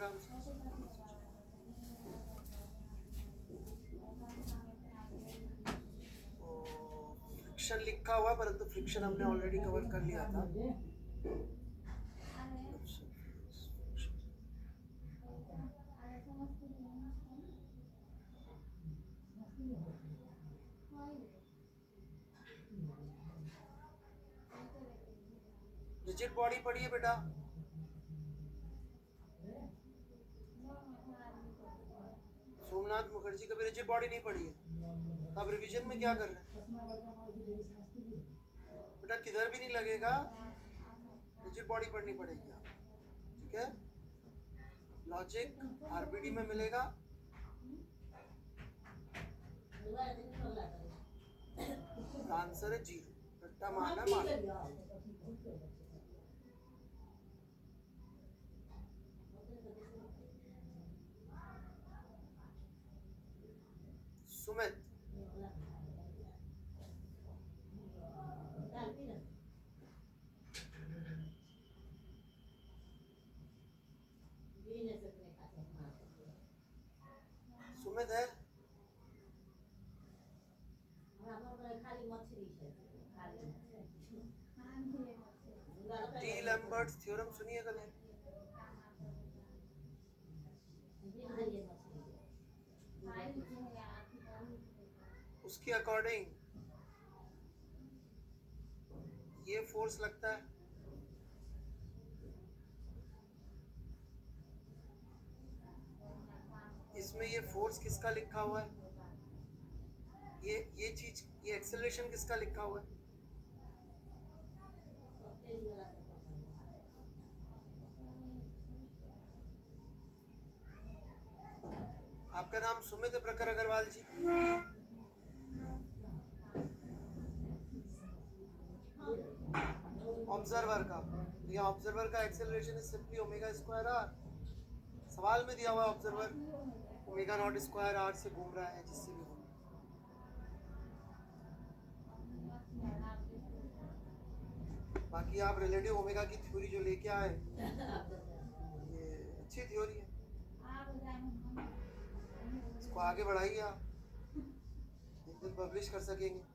काम से फ्रिक्शन लिखा हुआ, परंतु फ्रिक्शन हमने ऑलरेडी कवर कर लिया था। रिजिड बॉडी पढ़िए बेटा। सोमनाथ मुखर्जी कभी रिजिड बॉडी नहीं पढ़ी है, तो आप रिवीजन में क्या कर रहे हैं बेटा? किधर भी नहीं लगेगा, रिजिड बॉडी पढ़नी पड़ेगी आप, ठीक है? लॉजिक आरबीडी में मिलेगा। आंसर है जीरो, रट्टा मारना मार। सुमित सुमित है? डी लैम्बर्ट्स थ्योरम सुनिए कभी? उसके अकॉर्डिंग ये फोर्स लगता है, इसमें ये फोर्स किसका लिखा हुआ है? ये चीज, ये एक्सेलरेशन किसका लिखा हुआ है? आपका नाम सुमित प्रखर अग्रवाल जी। ऑब्जर्वर का, ये ऑब्जर्वर का acceleration is simply omega square r. सवाल में दिया हुआ observer omega naught square r से घूम रहा है, जिससे भी घूम। बाकी आप रिलेटिव ओमेगा की थ्योरी जो लेके आए, ये अच्छी थ्योरी है, इसको आगे बढ़ाइए आप, एक दिन पब्लिश कर सकेंगे।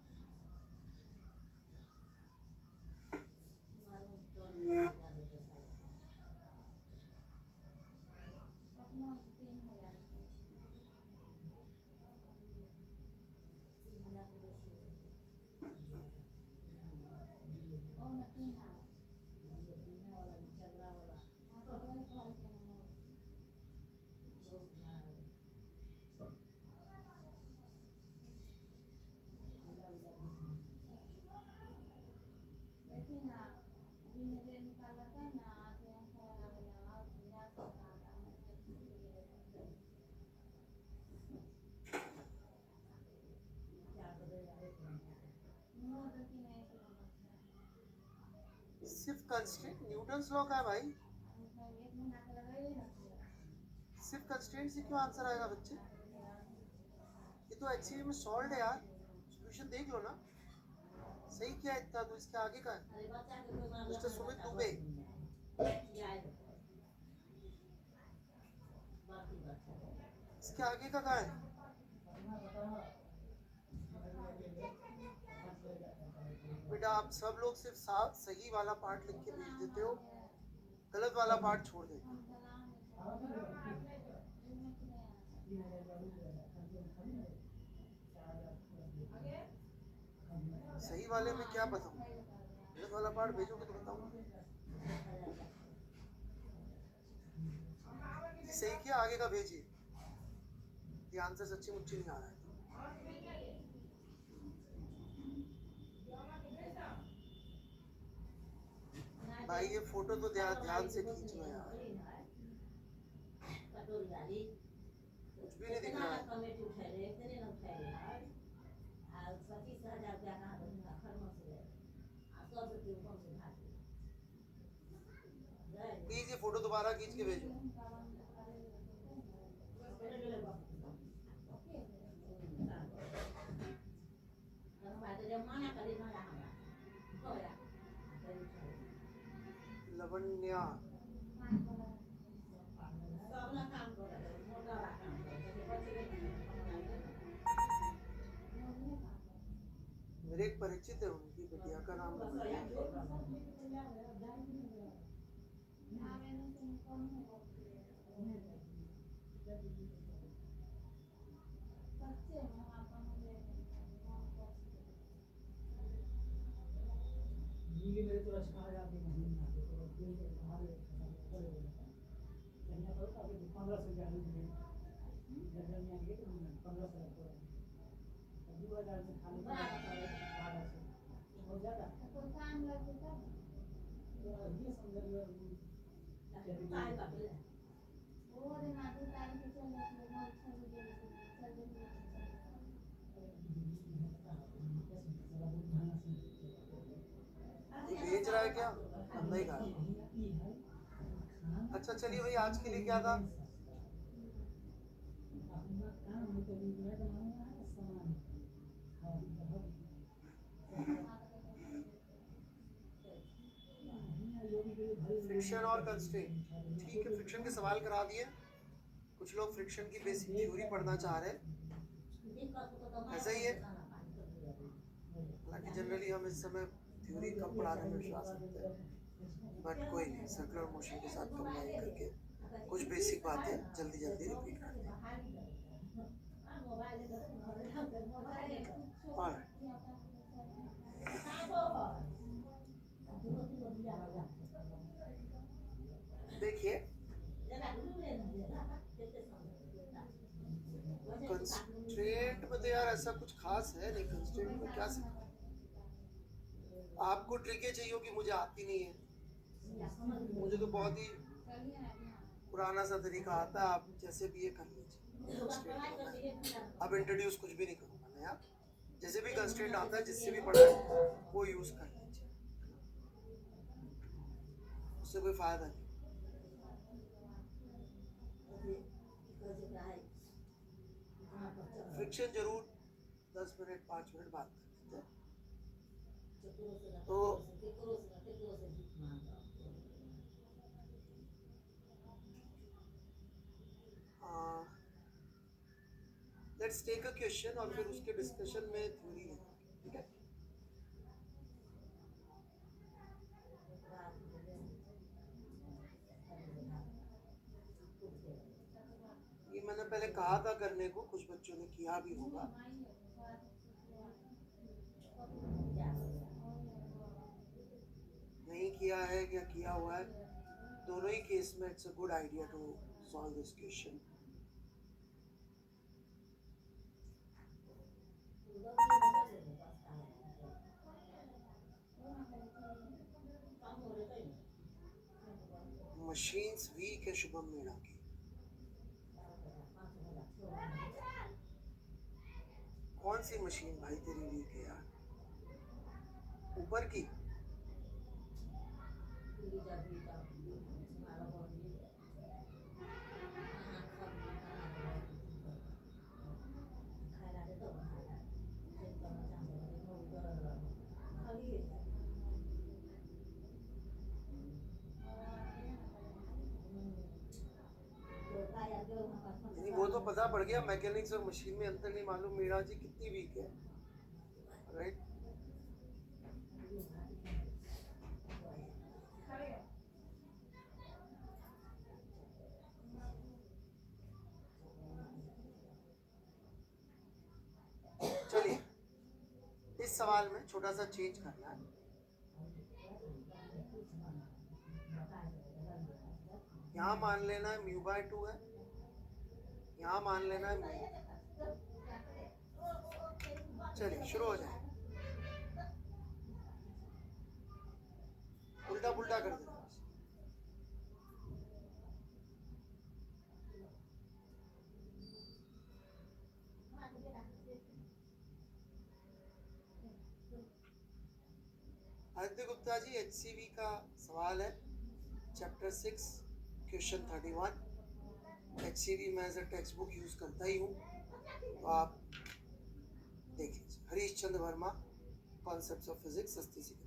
सिर्फ कंस्ट्रेंट न्यूटन्स लॉ का है भाई, सिर्फ कंस्ट्रेंट से क्यों आंसर आएगा बच्चे? ये तो एचसीवी में सॉल्व है यार, सॉल्यूशन देख लो ना। सही क्या है इतना, तो इसके आगे का है मिस्टर सुमित दुबे। इसके आगे का है? बेटा आप सब लोग सिर्फ सही वाला पार्ट लिख के भेज देते हो, गलत वाला पार्ट छोड़ देते हो। सही वाले में क्या बताऊं, गलत वाला पार्ट भेजोगे तो बताऊंगा। सही किया, आगे का भेजिए, ये आंसर सच्ची मुच्ची नहीं आ रहा है। भाई ये फोटो तो ध्यान से खींच लो यार, कुछ भी नहीं दिख रहा है। प्लीज ये फोटो दोबारा खींच के भेजो। लवण्या मेरे एक परिचित है, उनकी बिटिया का नाम मुरली है। भेज रहा है क्या? अंदर ही खा। अच्छा चलिए भाई, आज के लिए क्या था? फ्रिक्शन और कंस्ट्रेंट, ठीक है, फ्रिक्शन के सवाल करा दिए। कुछ लोग फ्रिक्शन की बेसिक थ्योरी पढ़ना चाह रहे हैं, ऐसा ही है। हालांकि जनरली हम इस समय थ्योरी कम पढ़ाने में विश्वास रखते हैं, बट कोई नहीं, सर्कुलर मोशन के साथ कंबाइन करके कुछ बेसिक बातें जल्दी जल्दी रिपीट करते हैं। देखिए, कंस्ट्रेंट में तो यार ऐसा कुछ खास है नहीं। कंस्ट्रेंट में क्या सिखा? आपको ट्रिकें चाहिए कि मुझे आती नहीं है। मुझे तो बहुत ही पुराना सा तरीका आता है, आप जैसे भी ये कर लीजिए। अब इंट्रोड्यूस कुछ भी नहीं करूँगा मैं यार, जैसे भी कंस्ट्रेंट आता है, जिससे भी पढ़ा है वो यूज कर लीजिए, उससे कोई फायदा नहीं। फ्रिक्शन जरूर 10 मिनट 5 मिनट बात कर सकते हैं। तो लेट्स टेक अ क्वेश्चन और फिर उसके डिस्कशन में थ्योरी है, ठीक है? ये मैंने पहले कहा था करने को, कुछ बच्चों ने किया भी होगा। नहीं किया है या किया हुआ है, दोनों ही केस में it's a good idea to solve this question. मशीन्स वीक है शुभम मीणा की। कौन सी मशीन भाई तेरी वीक है यार? ऊपर की? वो तो पता पड़ गया, मैकेनिक्स और मशीन में अंतर नहीं मालूम मीणा जी कितनी वीक है, राइट? चलिए, इस सवाल में छोटा सा चेंज करना है। यहाँ मान लेना है μ/2 है, यहाँ मान लेना है μ। चलिए शुरू हो जाए, उल्टा पुल्टा कर देना। आदित्य गुप्ता जी, HCV का सवाल है, चैप्टर 6 क्वेश्चन 31। HCV मैं as a textbook use करता ही हूँ, तो आप देख लीजिए। Harish Chandra Verma, concepts of physics, सस्ती सी किताब।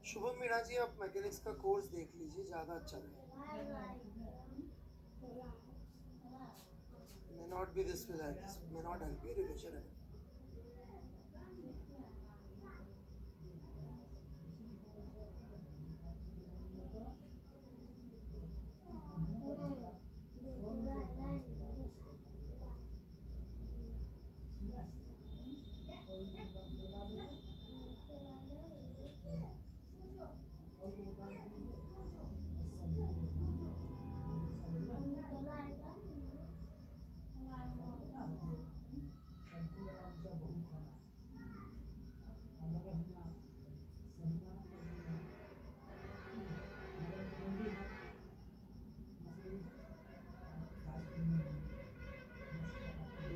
शुभम मीणा जी, आप मैकेनिक्स का कोर्स देख लीजिए, ज़्यादा अच्छा रहेगा। May not be this way, like this may not help you revision it.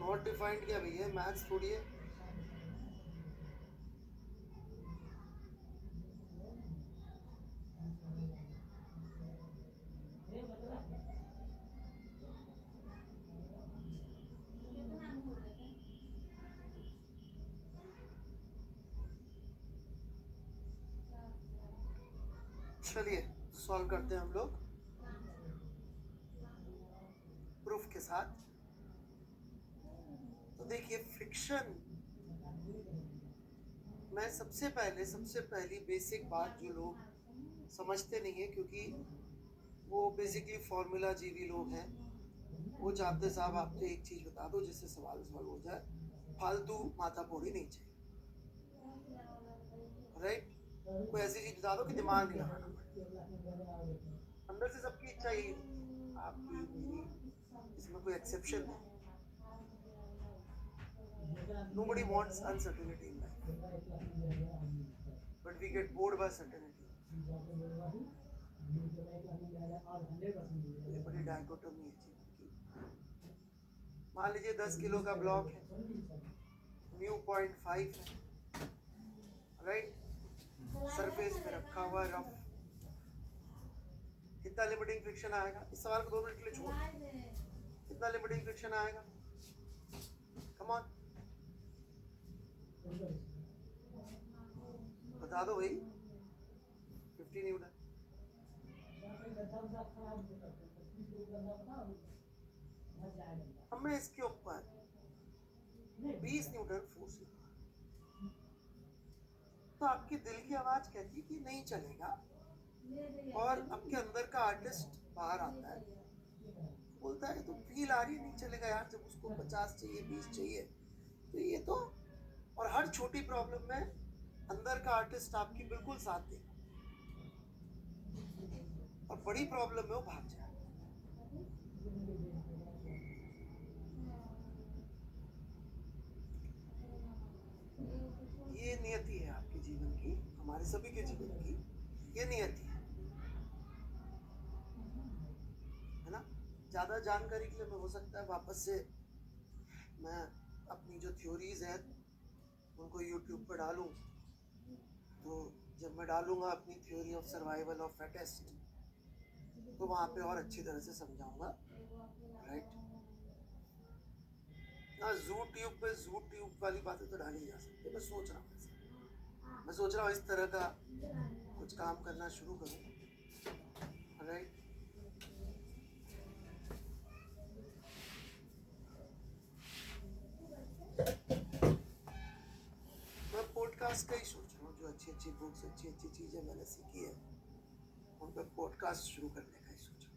Not defined क्या भैया, मैथ्स थोड़ी है। चलिए सॉल्व करते हैं हम लोग प्रूफ के साथ। देखिए फ्रिक्शन में सबसे पहली बेसिक बात जो लोग समझते नहीं है, क्योंकि वो बेसिकली फॉर्मूला जीवी लोग हैं, वो चाहते साहब आपको एक चीज बता दो जिससे सवाल हो जाए, फालतू माथा फोड़ी नहीं चाहिए, राइट? कोई ऐसी चीज बता दो कि दिमाग नहीं लगाना पड़े। अंदर से सबकी इच्छा यही होती है, आपकी मेरी, इसमें कोई एक्सेप्शन नहीं। Nobody wants uncertainty in life, but we get bored by certainty. ये बड़ी डायकोटोमी है जीवन की। मान लीजिए 10 किलो का ब्लॉक है, न्यू 0.5 है, राइट? सरफेस पे रखा हुआ रफ, कितना लिमिटिंग फ्रिक्शन आएगा? इस सवाल को 2 मिनट के लिए छोड़, कितना लिमिटिंग फ्रिक्शन आएगा? कम ऑन, बता दो भाई। 50 न्यूटन। हमें इसके ऊपर 20 न्यूटन फोर्स लगा, तो आपके दिल की आवाज कहती है कि नहीं चलेगा, और आपके अंदर का आर्टिस्ट बाहर आता है, बोलता है तो फील आ रही है नहीं चलेगा यार, जब उसको 50 चाहिए 20 चाहिए, तो ये तो, और हर छोटी प्रॉब्लम में अंदर का आर्टिस्ट आपकी बिल्कुल साथ देगा, और बड़ी प्रॉब्लम में वो भाग जाए। ये नियति है आपके जीवन की, हमारे सभी के जीवन की ये नियति है ना? ज्यादा जानकारी के लिए मैं हो सकता है वापस से मैं अपनी जो थ्योरीज हैं उनको यूट्यूब पर डालूं, तो जब मैं डालूंगा अपनी theory of survival of fittest, तो वहां पे और अच्छी तरह से समझाऊंगा, राइट? ना जू ट्यूब वाली बातें तो डाली जा सकती है। मैं सोच रहा हूँ इस तरह का कुछ काम करना शुरू करूँ, राइट? मैं पॉडकास्ट का ही सोच रहा हूँ, जो अच्छी बुक्स, अच्छी चीजें मैंने सीखी है उन पर पॉडकास्ट शुरू करने का ही सोच रहा हूँ।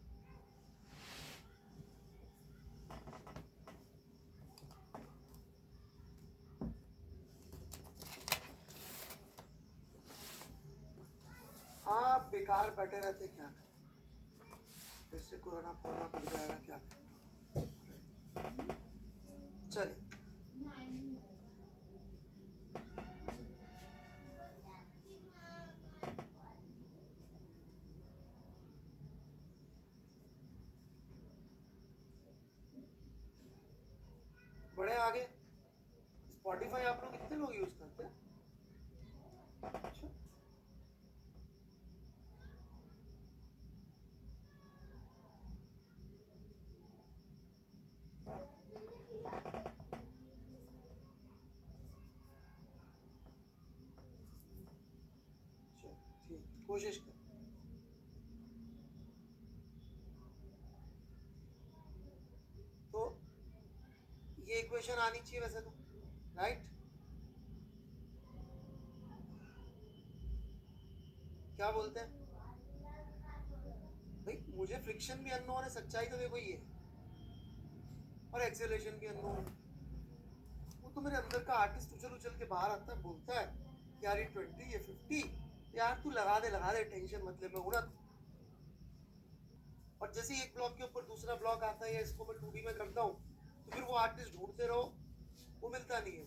हाँ, बेकार बैठे रहते क्या करें, फिर से कोरोना पड़ जाएगा, क्या करें? चलिए, बड़े आगे। स्पॉटिफाई आप लोग कितने लोग यूज करते हैं? अच्छा, ठीक, कोशिश कर। तो ये इक्वेशन आनी चाहिए वैसे तो, राइट? क्या बोलते हैं भाई? मुझे फ्रिक्शन भी अननोन है, सच्चाई तो देखो ये, और एक्सेलरेशन भी अननोन है। वो तो मेरे अंदर का आर्टिस्ट उछल के बाहर आता है, बोलता है यार ये 20, ये 50, यार तू लगा दे, टेंशन मत ले, मैं उड़त। और जैसे एक ब्लॉक के ऊपर दूसरा ब्लॉक आता है, या इसको मैं 2D में करता हूँ, तो फिर वो आर्टिस्ट ढूंढते रहो, वो मिलता नहीं है,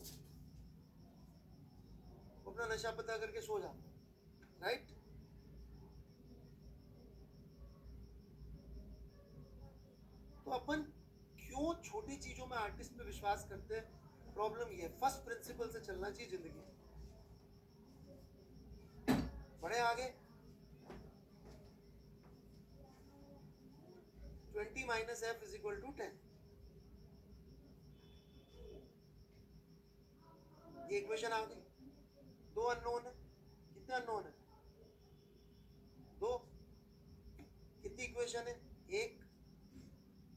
वो अपना नशा पता करके सो जाता है, राइट? तो अपन क्यों छोटी चीजों में आर्टिस्ट पे विश्वास करते हैं? प्रॉब्लम ये, फर्स्ट प्रिंसिपल से चलना चाहिए जिंदगी। बड़े आगे, 20 minus F is equal to 10। ये इक्वेशन आ गई। 2 अननोन है, कितने अननोन है? 2। कितनी इक्वेशन है? 1।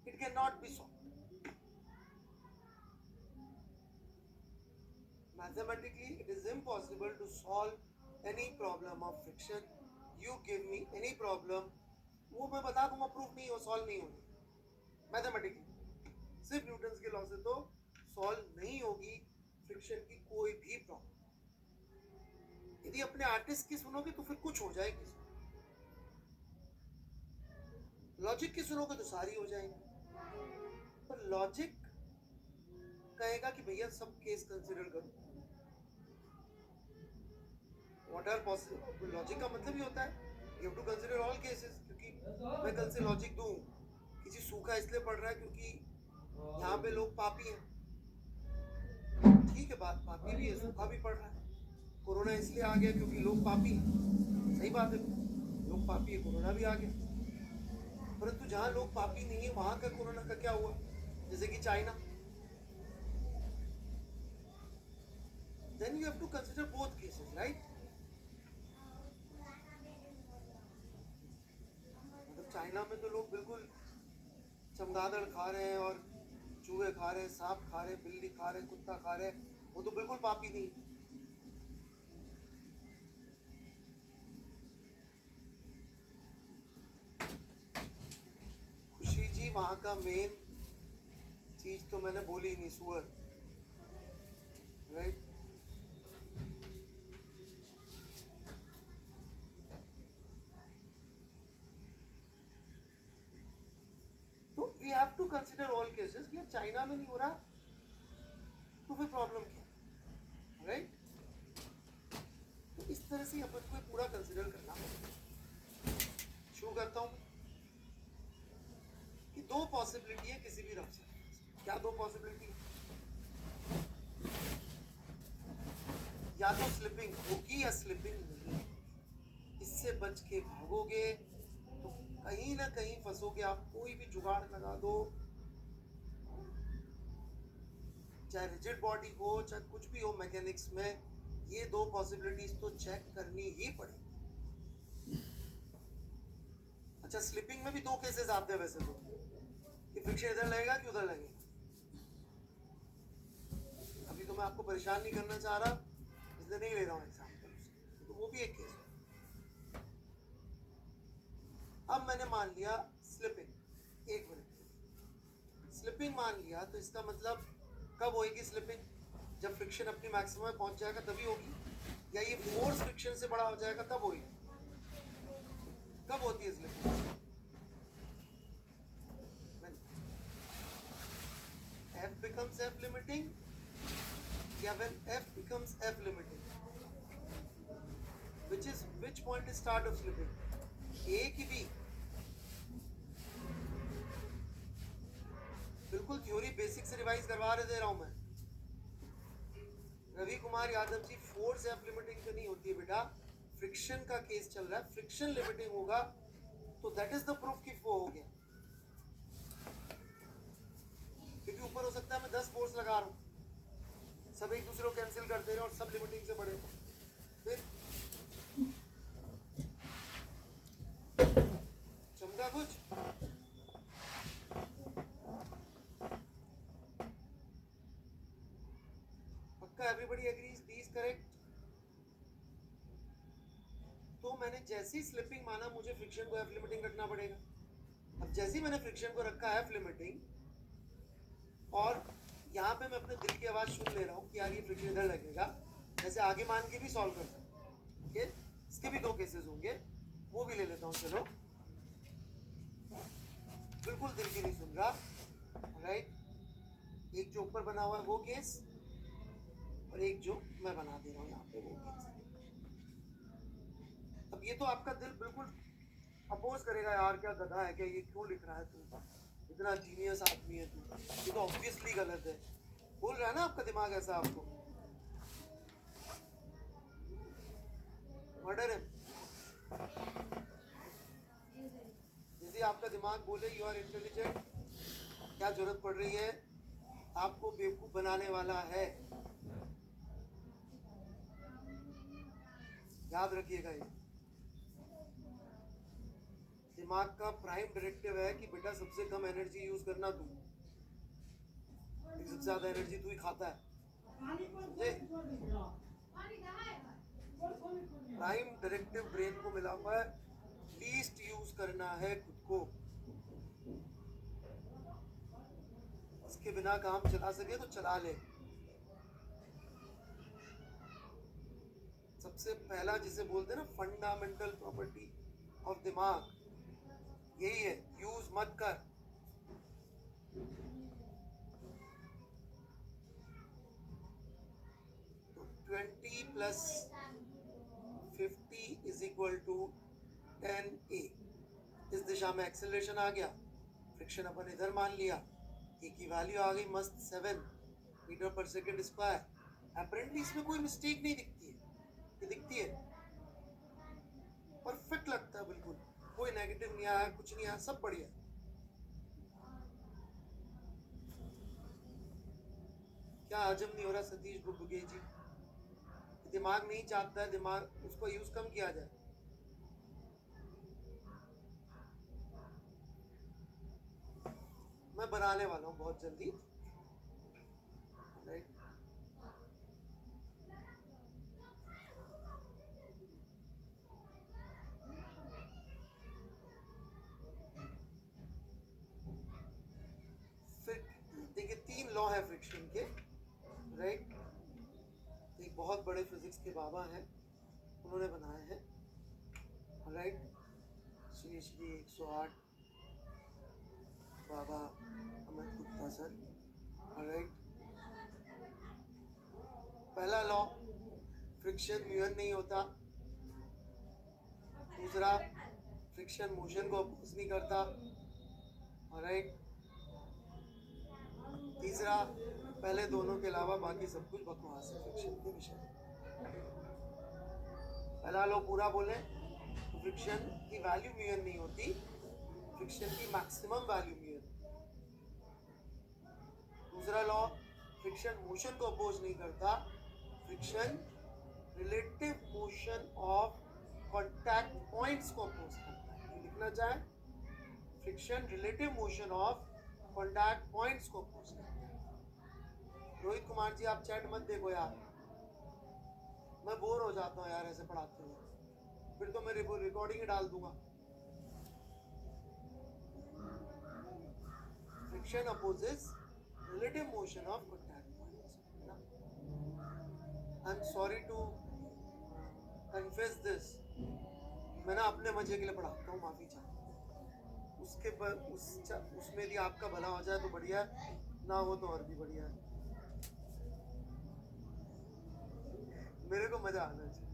It can not B solve. Mathematically, it is impossible to solve any problem of friction. You give me any problem, वो मैं बता दूंगा, प्रूफ नहीं हो, सॉल्व नहीं होगी मैथमेटिकली। सिर्फ न्यूटन के लॉ से तो सॉल्व नहीं होगी फ्रिक्शन की कोई भी प्रॉब्लम। यदि अपने आर्टिस्ट की सुनोगे तो फिर कुछ हो जाएगी, लॉजिक की सुनोगे तो सारी हो जाएगी। पर लॉजिक कहेगा कि भैया सब केस कंसिडर करो। व्हाट आर पॉसिबल, लॉजिक का मतलब ही होता है you have to consider all cases. क्योंकि मैं कल से लॉजिक दूं, किसी सूखा इसलिए पड़ रहा है क्योंकि यहाँ पे लोग पापी हैं, ठीक है, बात पापी भी है, सूखा भी पड़ रहा है। कोरोना इसलिए आ गया क्योंकि लोग पापी हैं, सही बात है, लोग पापी है, कोरोना भी आ गया। परंतु जहाँ लोग पापी नहीं है वहां का कोरोना का क्या हुआ, जैसे कि China. Then you have to consider both cases, right? मतलब चाइना में तो लोग बिल्कुल चमगादड़ खा रहे हैं और चूहे खा रहे हैं, सांप खा रहे हैं, बिल्ली खा रहे हैं, कुत्ता खा रहे हैं, वो तो बिल्कुल पापी नहीं। खुशी जी वहां का मेन चीज तो मैंने बोली नहीं, सुअर, राइट? तो we have to consider all cases. ये चाइना में नहीं हो रहा तो फिर प्रॉब्लम क्या, राइट? तो इस तरह से अपन को पूरा कंसिडर करना होगा। शुरू करता हूं कि दो पॉसिबिलिटी है किसी भी रफ से। क्या दो पॉसिबिलिटी? या तो स्लिपिंग होगी या स्लिपिंग नहीं। इससे बच के भागोगे तो कहीं ना कहीं फंसोगे आप। कोई भी जुगाड़ लगा दो, चाहे रिजिड बॉडी हो चाहे कुछ भी हो मैकेनिक्स में, ये दो पॉसिबिलिटीज तो चेक करनी ही पड़ेगी। अच्छा, स्लिपिंग में भी दो केसेस आते हैं वैसे तो, कि फ्रिक्शन इधर लगेगा कि उधर लगेगा। अभी तो मैं आपको परेशान नहीं करना चाह रहा, इसलिए नहीं ले रहा हूँ एग्जाम्पल, तो वो भी एक केस है। अब मैंने मान लिया स्लिपिंग, एक मिनट, स्लिपिंग मान लिया तो इसका मतलब कब होगी स्लिपिंग? जब फ्रिक्शन अपनी मैक्सिमम में पहुंच जाएगा तभी होगी, या ये फोर्स फ्रिक्शन से बड़ा हो जाएगा तब होगी? कब होती है slipping? F becomes F limiting या when F becomes F limiting, which point is start of slipping? A की B? बिल्कुल थ्योरी बेसिक से रिवाइज करवा दे रहा हूं मैं। Ravi Kumar Yadav ji, force F limiting पे नहीं होती है बेटा, फ्रिक्शन का केस चल रहा है। फ्रिक्शन लिमिटिंग होगा तो दैट इज द प्रूफ कि वो हो गया। क्योंकि ऊपर हो सकता है मैं 10 फोर्स लगा रहा हूं, सब एक दूसरे को कैंसिल कर दे रहे हैं और सब लिमिटिंग से बड़े, फिर चमका कुछ? पक्का everybody agrees, D is correct? तो मैंने जैसी स्लिपिंग माना मुझे फ्रिक्शन को एफ लिमिटिंग रखना पड़ेगा। अब जैसे मैंने फ्रिक्शन को रखा है एफ लिमिटिंग, और यहाँ पे मैं अपने दिल की आवाज सुन ले रहा हूँ कि यार ये फ्रिक्शन इधर लगेगा, जैसे आगे मान के भी सॉल्व कर सकते हैं। ओके, इसके भी दो केसेस होंगे, वो भी ले लेता हूँ। चलो, बिल्कुल दिल की नहीं सुन रहा, राइट? एक जो ऊपर बना हुआ है वो केस, और एक जो मैं बना दे रहा हूँ यहाँ पे वो केस। अब ये तो आपका दिल बिल्कुल अपोज करेगा, यार क्या गधा है क्या, ये क्यों लिख रहा है तू, इतना जीनियस आदमी है तू, ये तो ऑब्वियसली गलत है। बोल रहा है ना आपका दिमाग ऐसा आपको, मर्डर है। यदि आपका दिमाग बोले यू आर इंटेलिजेंट, क्या जरूरत पड़ रही है, आपको बेवकूफ बनाने वाला है। याद रखिएगा, ये दिमाग का प्राइम डायरेक्टिव है कि बेटा सबसे कम एनर्जी यूज करना तू, सबसे ज्यादा एनर्जी तू ही खाता है। ये प्राइम डायरेक्टिव ब्रेन को मिला हुआ है, लीस्ट यूज करना है खुद को, इसके बिना काम चला सके तो चला ले। सबसे पहला जिसे बोलते हैं ना फंडामेंटल प्रॉपर्टी ऑफ दिमाग, यही है, यूज मत कर। तो 20 plus 50 is equal to 10a। इस दिशा में एक्सेलरेशन आ गया, फ्रिक्शन अपन इधर मान लिया, a की वैल्यू आ गई मस्त 7 मीटर पर सेकेंड स्क्वायर। अपेरेंटली इसमें कोई मिस्टेक नहीं दिखती है, ये दिखती है परफेक्ट लगता है, बिल्कुल कोई नेगेटिव नहीं आया, कुछ नहीं आया, सब बढ़िया। क्या हजम नहीं हो रहा सतीश बुबुगे जी? दिमाग नहीं चाहता है, दिमाग उसको यूज कम किया जाए। मैं बनाने वाला हूँ बहुत जल्दी, राइट? देखिए 3 लॉ है फ्रिक्शन के, राइट? एक बहुत बड़े फिजिक्स के बाबा हैं, उन्होंने बनाए हैं, राइट? श्री 108 बाबा अमित गुप्ता सर, राइट? पहला लॉ, फ्रिक्शन म्यून नहीं होता। दूसरा, फ्रिक्शन मोशन को अपोज नहीं करता, राइट? तीसरा, पहले दोनों के अलावा बाकी सब कुछ बकवास है फ्रिक्शन के विषय। पहला लॉ पूरा बोले तो फ्रिक्शन की वैल्यू म्यून नहीं होती, फ्रिक्शन की मैक्सिमम वैल्यू म्यून। दूसरा लॉ, फ्रिक्शन मोशन को अपोज नहीं करता, friction relative motion of contact points को अपोज करता है। लिखना चाहे, friction relative motion of contact points को अपोज करता है। रोहित कुमार जी आप चैट मत देखो यार, मैं बोर हो जाता हूँ यार ऐसे पढ़ाते हुए, फिर तो मैं रिकॉर्डिंग ही डाल दूंगा। Friction opposes relative motion of contact points. I am sorry to confess this, मैं ना अपने मजे के लिए पढ़ाता हूँ, माफी चाहता हूँ। उसके पर उसमें यदि आपका भला हो जाए तो बढ़िया है, ना हो तो और भी बढ़िया है। मेरे को मजा आना चाहिए,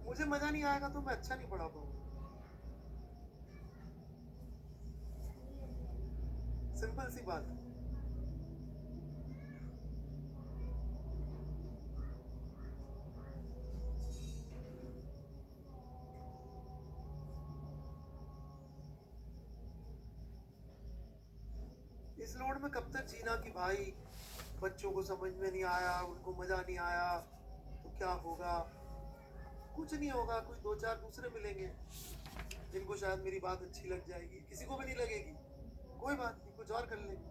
मुझे मजा नहीं आएगा तो मैं अच्छा नहीं पढ़ा पाऊंगा। सिंपल सी बात है। इस लोड में कब तक जीना कि भाई बच्चों को समझ में नहीं आया, उनको मजा नहीं आया तो क्या होगा? कुछ नहीं होगा, कोई 2-4 दूसरे मिलेंगे जिनको शायद मेरी बात अच्छी लग जाएगी, किसी को भी नहीं लगेगी, कोई बात नहीं, कुछ और कर लेंगे।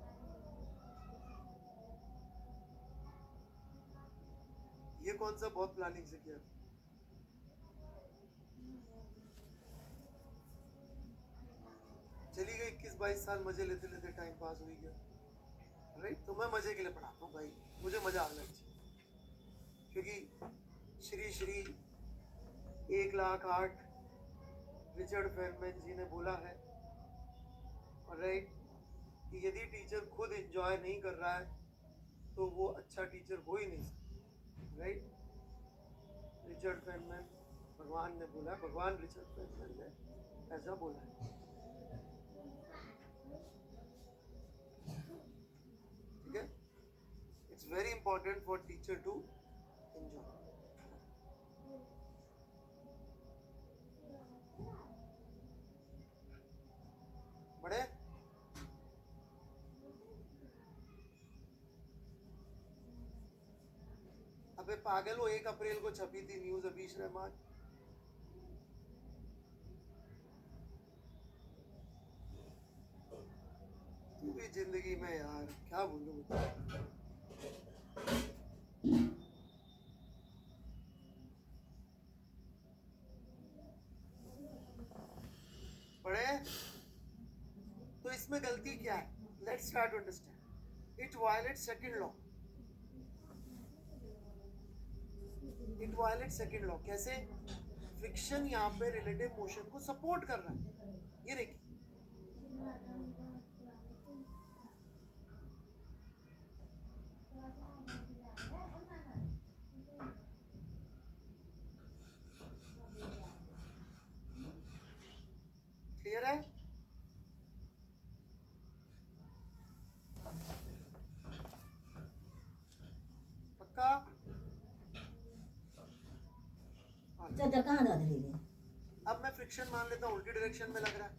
ये कौन सा बहुत प्लानिंग से किया? चली गई 21-22 साल मजे लेते लेते, टाइम पास हो गया, राइट? तो मैं मजे के लिए पढ़ाता हूँ भाई, मुझे मजा आना चाहिए, क्योंकि श्री 1,08,000 रिचर्ड फेनमैन जी ने बोला है, राइट, कि यदि टीचर खुद एंजॉय नहीं कर रहा है तो वो अच्छा टीचर हो ही नहीं सकता, राइट? रिचर्ड फेनमैन भगवान ने बोला, भगवान रिचर्ड फेनमैन ने ऐसा बोला है, ठीक है? It's very important for teacher to enjoy. बड़े अबे पागल हो, 1 अप्रैल को छपी थी न्यूज अबीश रहमान। तू भी जिंदगी में यार क्या बोलूं। पढ़े तो इसमें गलती क्या है? Let's try to understand. It violate second law. It violate second law कैसे? फ्रिक्शन यहाँ पे रिलेटिव मोशन को सपोर्ट कर रहा है। ये देखिए क्लियर है? पक्का? चादर कहाँ डाल दी थी? अब मैं फ्रिक्शन मान लेता हूँ उल्टी डायरेक्शन में लग रहा है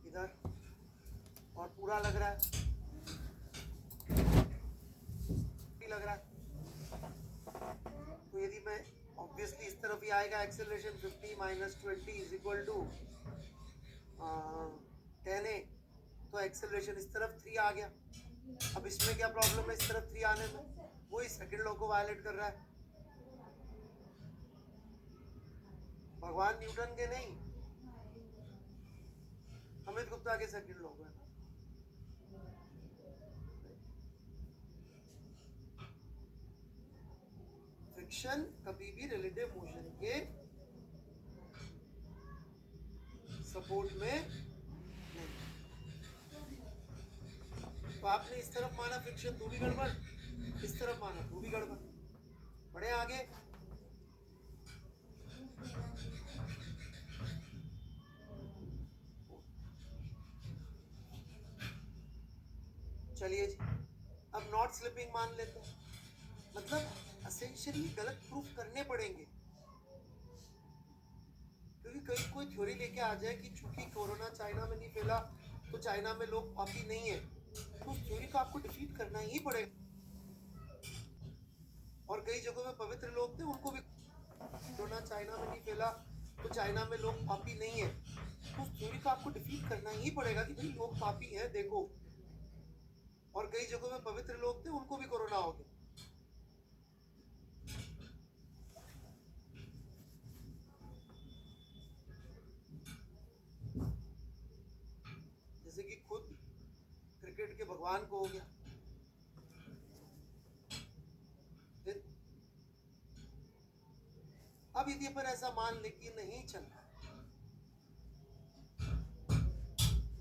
इधर, और पूरा लग रहा है लग रहा है। तो यदि मैं ऑब्वियसली इस तरफ ही आएगा एक्सेलरेशन 50 माइनस 20 इज इक्वल टू 10a, तो एक्सेलरेशन इस तरफ 3 आ गया। अब इसमें क्या प्रॉब्लम है इस तरफ 3 आने में? वही सेकंड लॉ को वायलेट कर रहा है। भगवान न्यूटन के नहीं, अमित गुप्ता के सेकंड लॉ को है। फ्रिक्शन कभी भी रिलेटिव मोशन के सपोर्ट में नहीं। तो आपने इस तरफ माना फ्रिक्शन तो भी गड़बड़, इस तरफ माना तो भी गड़बड़। बढ़े आगे। चलिए जी, अब नॉट स्लिपिंग मान लेते हैं। मतलब एसेंशियली गलत प्रूफ करने पड़ेंगे, क्योंकि कहीं कोई थ्योरी लेके आ जाए कि चूंकि कोरोना चाइना में नहीं फैला तो चाइना में लोग पापी नहीं है, तो उस थ्योरी को आपको डिफीट करना ही पड़ेगा। और कई जगहों में पवित्र लोग थे, उनको भी कोरोना चाइना में नहीं फैला तो चाइना में लोग पापी नहीं है, तो उस थ्योरी को आपको डिफीट करना ही पड़ेगा कि भाई लोग पापी हैं देखो। और कई जगहों में पवित्र लोग थे, उनको भी कोरोना हो गया। जैसे कि खुद क्रिकेट के भगवान को हो गया। अब यदि अपन ऐसा मान ले कि नहीं चल रहा,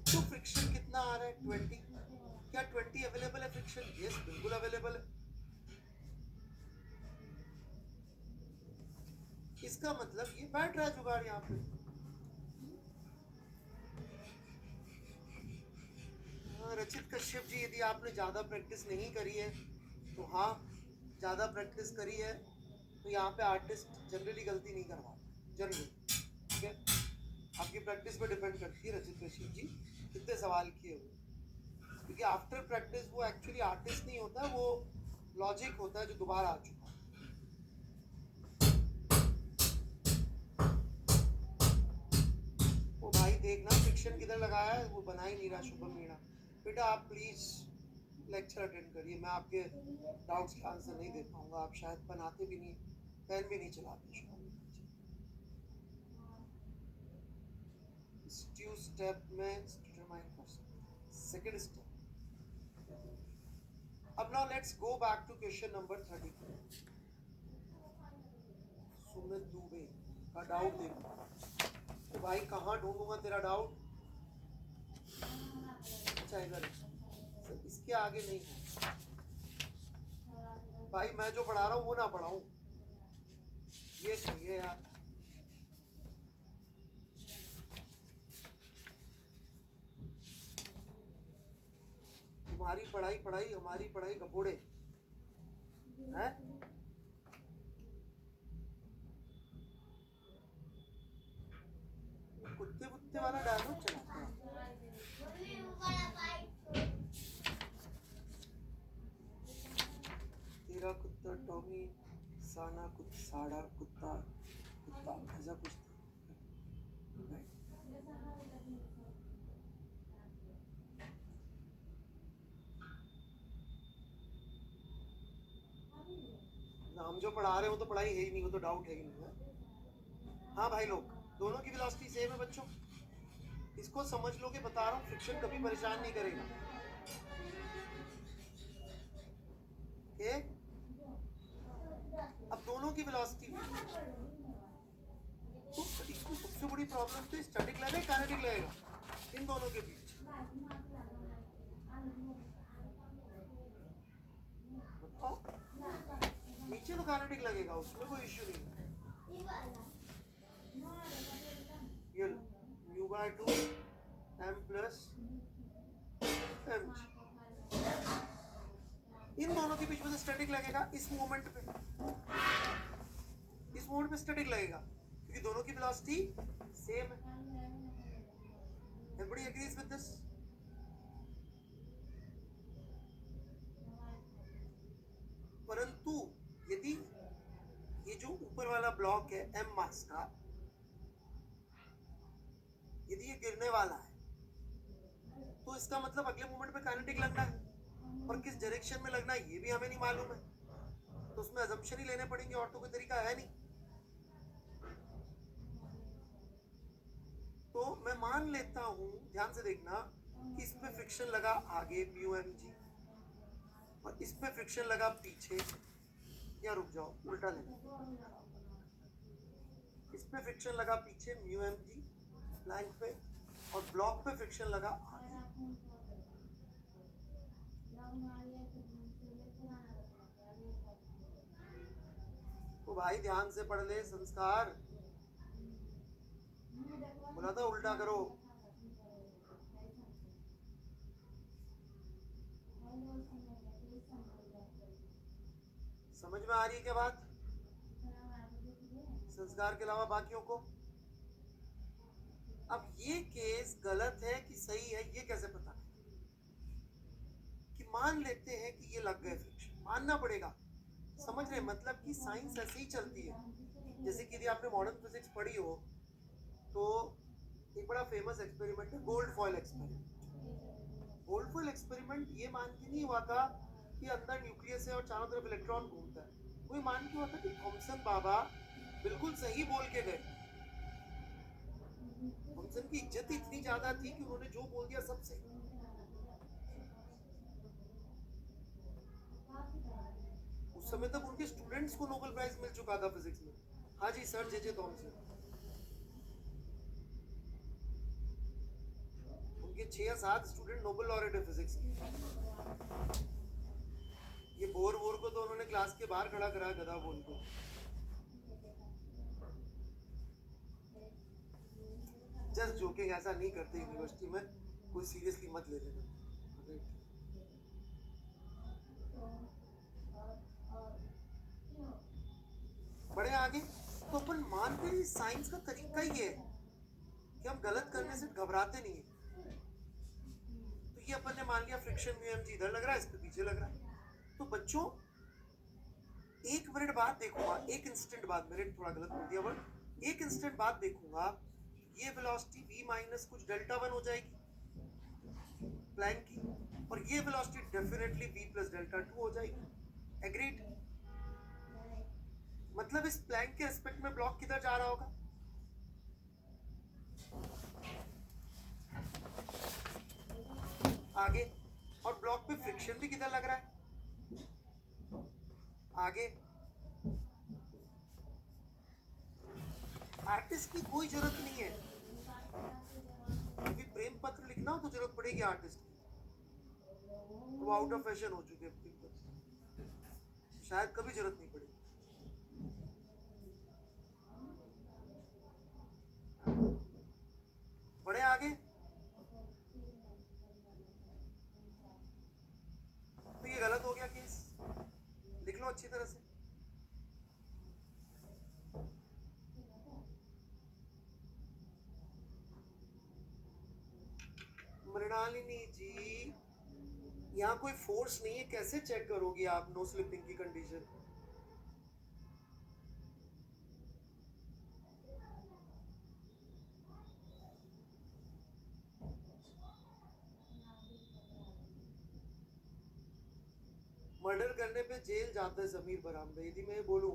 तो फ्रिक्शन कितना आ रहा है? 20। क्या 20 अवेलेबल है फ्रिक्शन? यस, बिल्कुल अवेलेबल है। इसका मतलब ये बैठ रहा है जुगाड़ यहाँ पे। रचित कश्यप जी, यदि आपने ज्यादा प्रैक्टिस नहीं करी है तो हाँ, ज्यादा प्रैक्टिस करी है तो यहाँ पे आर्टिस्ट जनरली गलती नहीं करवाता, जनरली। ठीक है, आपकी प्रैक्टिस पे डिपेंड करती है रचित कश्यप जी कितने सवाल किए हुए, क्योंकि आफ्टर प्रैक्टिस वो एक्चुअली आर्टिस्ट नहीं होता, वो लॉजिक होता है जो दोबारा आ चुका है। वो भाई देखना फ्रिक्शन किधर लगाया है, वो बना ही नहीं रहा शुभम मीणा। बेटा आप प्लीज लेक्चर अटेंड करिए, मैं आपके डाउट्स के आंसर नहीं दे पाऊंगा, आप शायद बनाते भी नहीं, पेन भी नहीं चलाते। स्ट्यू स्टेप में सेकंड स्टेप। अब now let's go back to question number 30। Sumit Dubey का डाउट देखो। तो भाई कहाँ ढूंढूंगा तेरा डाउट? अच्छा इधर, इसके आगे नहीं है भाई, मैं जो पढ़ा रहा हूँ वो ना पढ़ाऊं, ये चाहिए यार। तुम्हारी पढ़ाई पढ़ाई, हमारी पढ़ाई कपोड़े हैं। कुत्ते कुत्ते वाला डायलॉग चलाता है। तेरा कुत्ता टॉमी, साना कुत्ता, साड़ा कुत्ता, कुत्ता ऐसा कुछ। पढ़ा रहे हो तो पढ़ाई है ही नहीं, वो तो डाउट है ही नहीं है। हाँ भाई लोग, दोनों की वेलोसिटी सेम है बच्चों, इसको समझ लोगे, बता रहा हूँ, फ्रिक्शन कभी परेशान नहीं करेगा। ओके, अब दोनों की वेलोसिटी, तो इसमें सबसे बड़ी प्रॉब्लम तो स्टैटिक लगेगा काइनेटिक लगेगा इन दोनों के बीच। बताओ, नीचे तो काइनेटिक लगेगा, उसमें कोई इश्यू नहीं है। ये mu by 2 m plus mg, इन दोनों के बीच में स्टैटिक लगेगा। इस मोमेंट पे, इस मोमेंट पे स्टैटिक लगेगा क्योंकि दोनों की वेलोसिटी सेम है। Everybody agrees with this? परंतु यदि ये जो ऊपर वाला ब्लॉक है m मास का, यदि ये गिरने वाला है तो इसका मतलब अगले मोमेंट पे काइनेटिक लगना है, और किस डायरेक्शन में लगना है ये भी हमें नहीं मालूम है, तो उसमें अजम्पशन ही लेने पड़ेंगे, और तो कोई तरीका है नहीं। तो मैं मान लेता हूं, ध्यान से देखना, कि इस पे फ्रिक्शन लगा आगे म्यू एम जी, और इस पे फ्रिक्शन लगा पीछे, या रुक जाओ उल्टा लेना, इस पे फ्रिक्शन लगा पीछे म्यू एम जी प्लैंक पे, और ब्लॉक पे फ्रिक्शन लगा आगे। तो भाई ध्यान से पढ़ ले, संस्कार बोला था उल्टा करो। समझ में आ रही है क्या बात? संस्कार के अलावा बाकियों को? अब ये केस गलत है कि सही है ये कैसे पता? कि मान लेते हैं कि ये लग गए फ्रिक्शन, मानना पड़ेगा, समझ रहे? मतलब कि साइंस ऐसे ही चलती है। जैसे कि यदि आपने मॉडर्न फिजिक्स पढ़ी हो तो एक बड़ा फेमस एक्सपेरिमेंट है gold foil experiment. Gold foil experiment ये मान के नहीं हुआ था कि अंदर न्यूक्लियस है और चारों तरफ इलेक्ट्रॉन घूमता है, वो मान के हुआ था कि थॉमसन बाबा बिल्कुल सही बोल के गए। थॉमसन की इज्जत इतनी ज्यादा थी कि उन्होंने जो बोल दिया सब सही। उस समय तक उनके स्टूडेंट्स को नोबेल प्राइज मिल चुका था फिजिक्स में। हाँ जी सर, जे थॉमसन, उनके 6 या 7 स्टूडेंट नोबेल लॉरेट है फिजिक्स के। ये बोर को तो उन्होंने क्लास के बाहर खड़ा करा, गधा बोल को। जस्ट जोकिंग, ऐसा नहीं करते यूनिवर्सिटी में, कोई सीरियसली मत ले लेना। बड़े आगे तो अपन मानते हैं साइंस का तरीका ही है कि हम गलत करने से घबराते नहीं है। तो ये अपन ने मान लिया फ्रिक्शन म्यू एम जी इधर लग रहा है, इसके पीछे लग रहा है। तो बच्चों 1 मिनट बाद देखूंगा, 1 इंस्टेंट बाद, मिनट थोड़ा गलत बोल दिया वर्ड, 1 इंस्टेंट बाद देखूंगा ये वेलोसिटी v माइनस कुछ डेल्टा 1 हो जाएगी प्लैंक की, और ये velocity definitely v plus delta 2 हो जाएगी। एग्रीड? मतलब इस प्लैंक के रिस्पेक्ट में ब्लॉक किधर जा रहा होगा? आगे, और ब्लॉक पे फ्रिक्शन भी किधर लग रहा है? आगे। आर्टिस्ट की कोई जरूरत नहीं है, अभी प्रेम पत्र लिखना हो तो जरूरत पड़ेगी आर्टिस्ट की, वो आउट ऑफ फैशन हो चुके हैं, शायद कभी जरूरत नहीं पड़ेगी। बड़े आगे तो ये गलत हो गया केस, लिख लो अच्छी तरह से। मृणालिनी जी, यहाँ कोई फोर्स नहीं है, कैसे चेक करोगी आप नो स्लिपिंग की कंडीशन? मर्डर करने पे जेल जाता है समीर बरामदे। यदि मैं बोलूं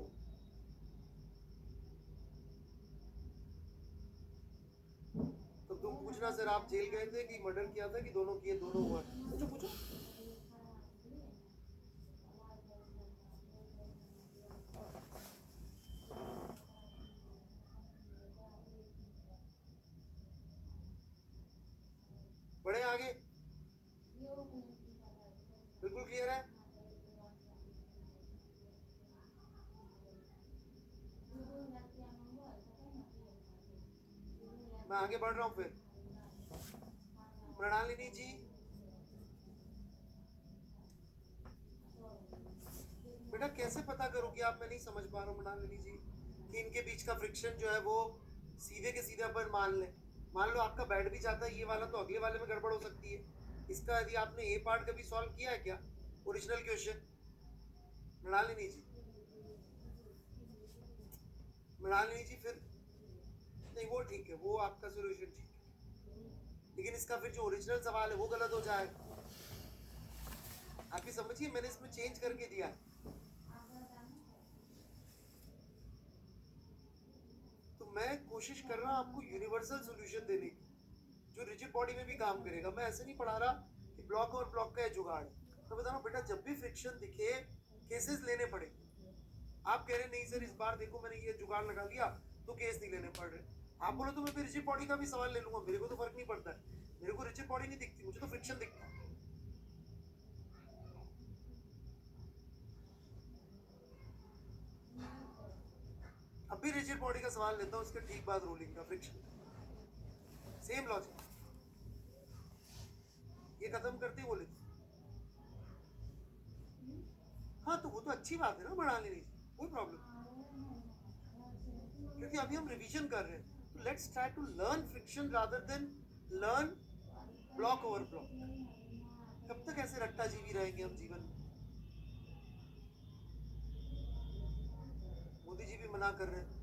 पूछना सर आप जेल गए थे कि मर्डर किया था कि दोनों किए, दोनों हुआ? पूछो पूछो। बढ़े आगे, बिल्कुल क्लियर है? मैं आगे बढ़ रहा हूँ फिर। मृणालिनी जी, बेटा कैसे पता करूं कि आप, मैं नहीं समझ पा रहा हूँ मृणालिनी जी, कि इनके बीच का फ्रिक्शन जो है वो सीधे के सीधे अपन मान लें। मान लो आपका बैठ भी जाता है ये वाला, तो अगले वाले में गड़बड़ हो सकती है। इसका यदि आपने ए पार्ट कभी सॉल्व किया है क्या, ओरिजिनल क्वेश्चन? मृणालिनी जी, मृणालिनी जी फिर नहीं, वो ठीक है, वो आपका सोल्यूशन ठीक है, लेकिन इसका फिर जो ओरिजिनल सवाल है वो गलत हो जाएगा। आप भी समझिए, मैंने इसमें चेंज करके दिया है। तो मैं कोशिश कर रहा हूँ आपको यूनिवर्सल सॉल्यूशन देने की, जो रिजिड बॉडी में भी काम करेगा। मैं ऐसे नहीं पढ़ा रहा कि ब्लॉक और ब्लॉक का जुगाड़। मैं बता रहा हूँ बेटा, जब भी फ्रिक्शन दिखे केसेस लेने पड़े। आप कह रहे नहीं सर इस बार देखो मैंने ये जुगाड़ लगा लिया तो केस नहीं लेने पड़ रहे। आप बोलो तो मैं फिर रिजिड बॉडी का भी सवाल ले लूंगा, मेरे को तो फर्क नहीं पड़ता है। मेरे को रिजिड बॉडी नहीं दिखती, मुझे तो फ्रिक्शन दिखता है। अब भी रिजिड बॉडी का सवाल लेता हूँ, उसके ठीक बाद रोलिंग का फ्रिक्शन, सेम लॉजिक। ये खत्म करते बोले हाँ, तो वो तो अच्छी बात है ना, बढ़ा लेनी, कोई प्रॉब्लम, क्योंकि अभी हम रिवीजन कर रहे हैं। तो let's try to learn friction rather than learn block over block. कब तक ऐसे रट्टा जीवी रहेंगे हम जीवन में? मोदी जी भी मना कर रहे हैं।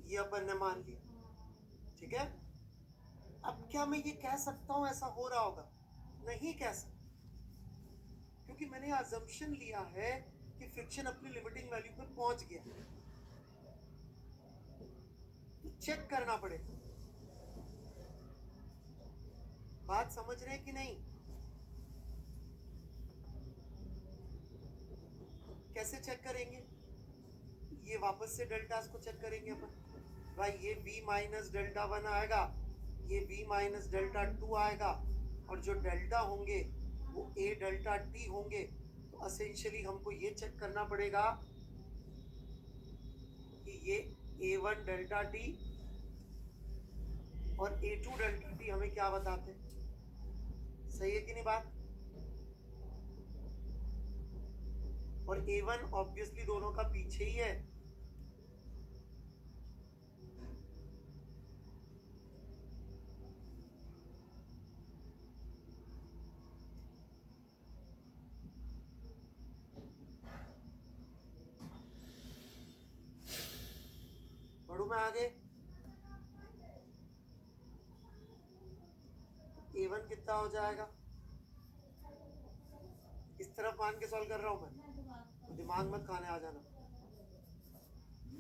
ये अपन ने मान लिया, ठीक है। अब क्या मैं ये कह सकता हूं ऐसा हो रहा होगा? नहीं कह सकता, क्योंकि मैंने अजम्पशन लिया है कि फ्रिक्शन अपनी लिमिटिंग वैल्यू पर पहुंच गया। तो चेक करना पड़ेगा। बात समझ रहे कि नहीं? कैसे चेक करेंगे? ये वापस से डेल्टास को चेक करेंगे अपन। भाई ये v माइनस डेल्टा 1 आएगा, ये v माइनस डेल्टा 2 आएगा, और जो डेल्टा होंगे वो a डेल्टा t होंगे। तो एसेंशियली हमको ये चेक करना पड़ेगा कि ये a1 डेल्टा t और a2 डेल्टा t हमें क्या बताते हैं। सही है कि नहीं बात? और a1 ऑब्वियसली दोनों का पीछे ही है। बढ़ू मैं आगे। a1 कितना हो जाएगा? इस तरफ मान के सॉल्व कर रहा हूं मैं, तो दिमाग मत खाने आ जाना।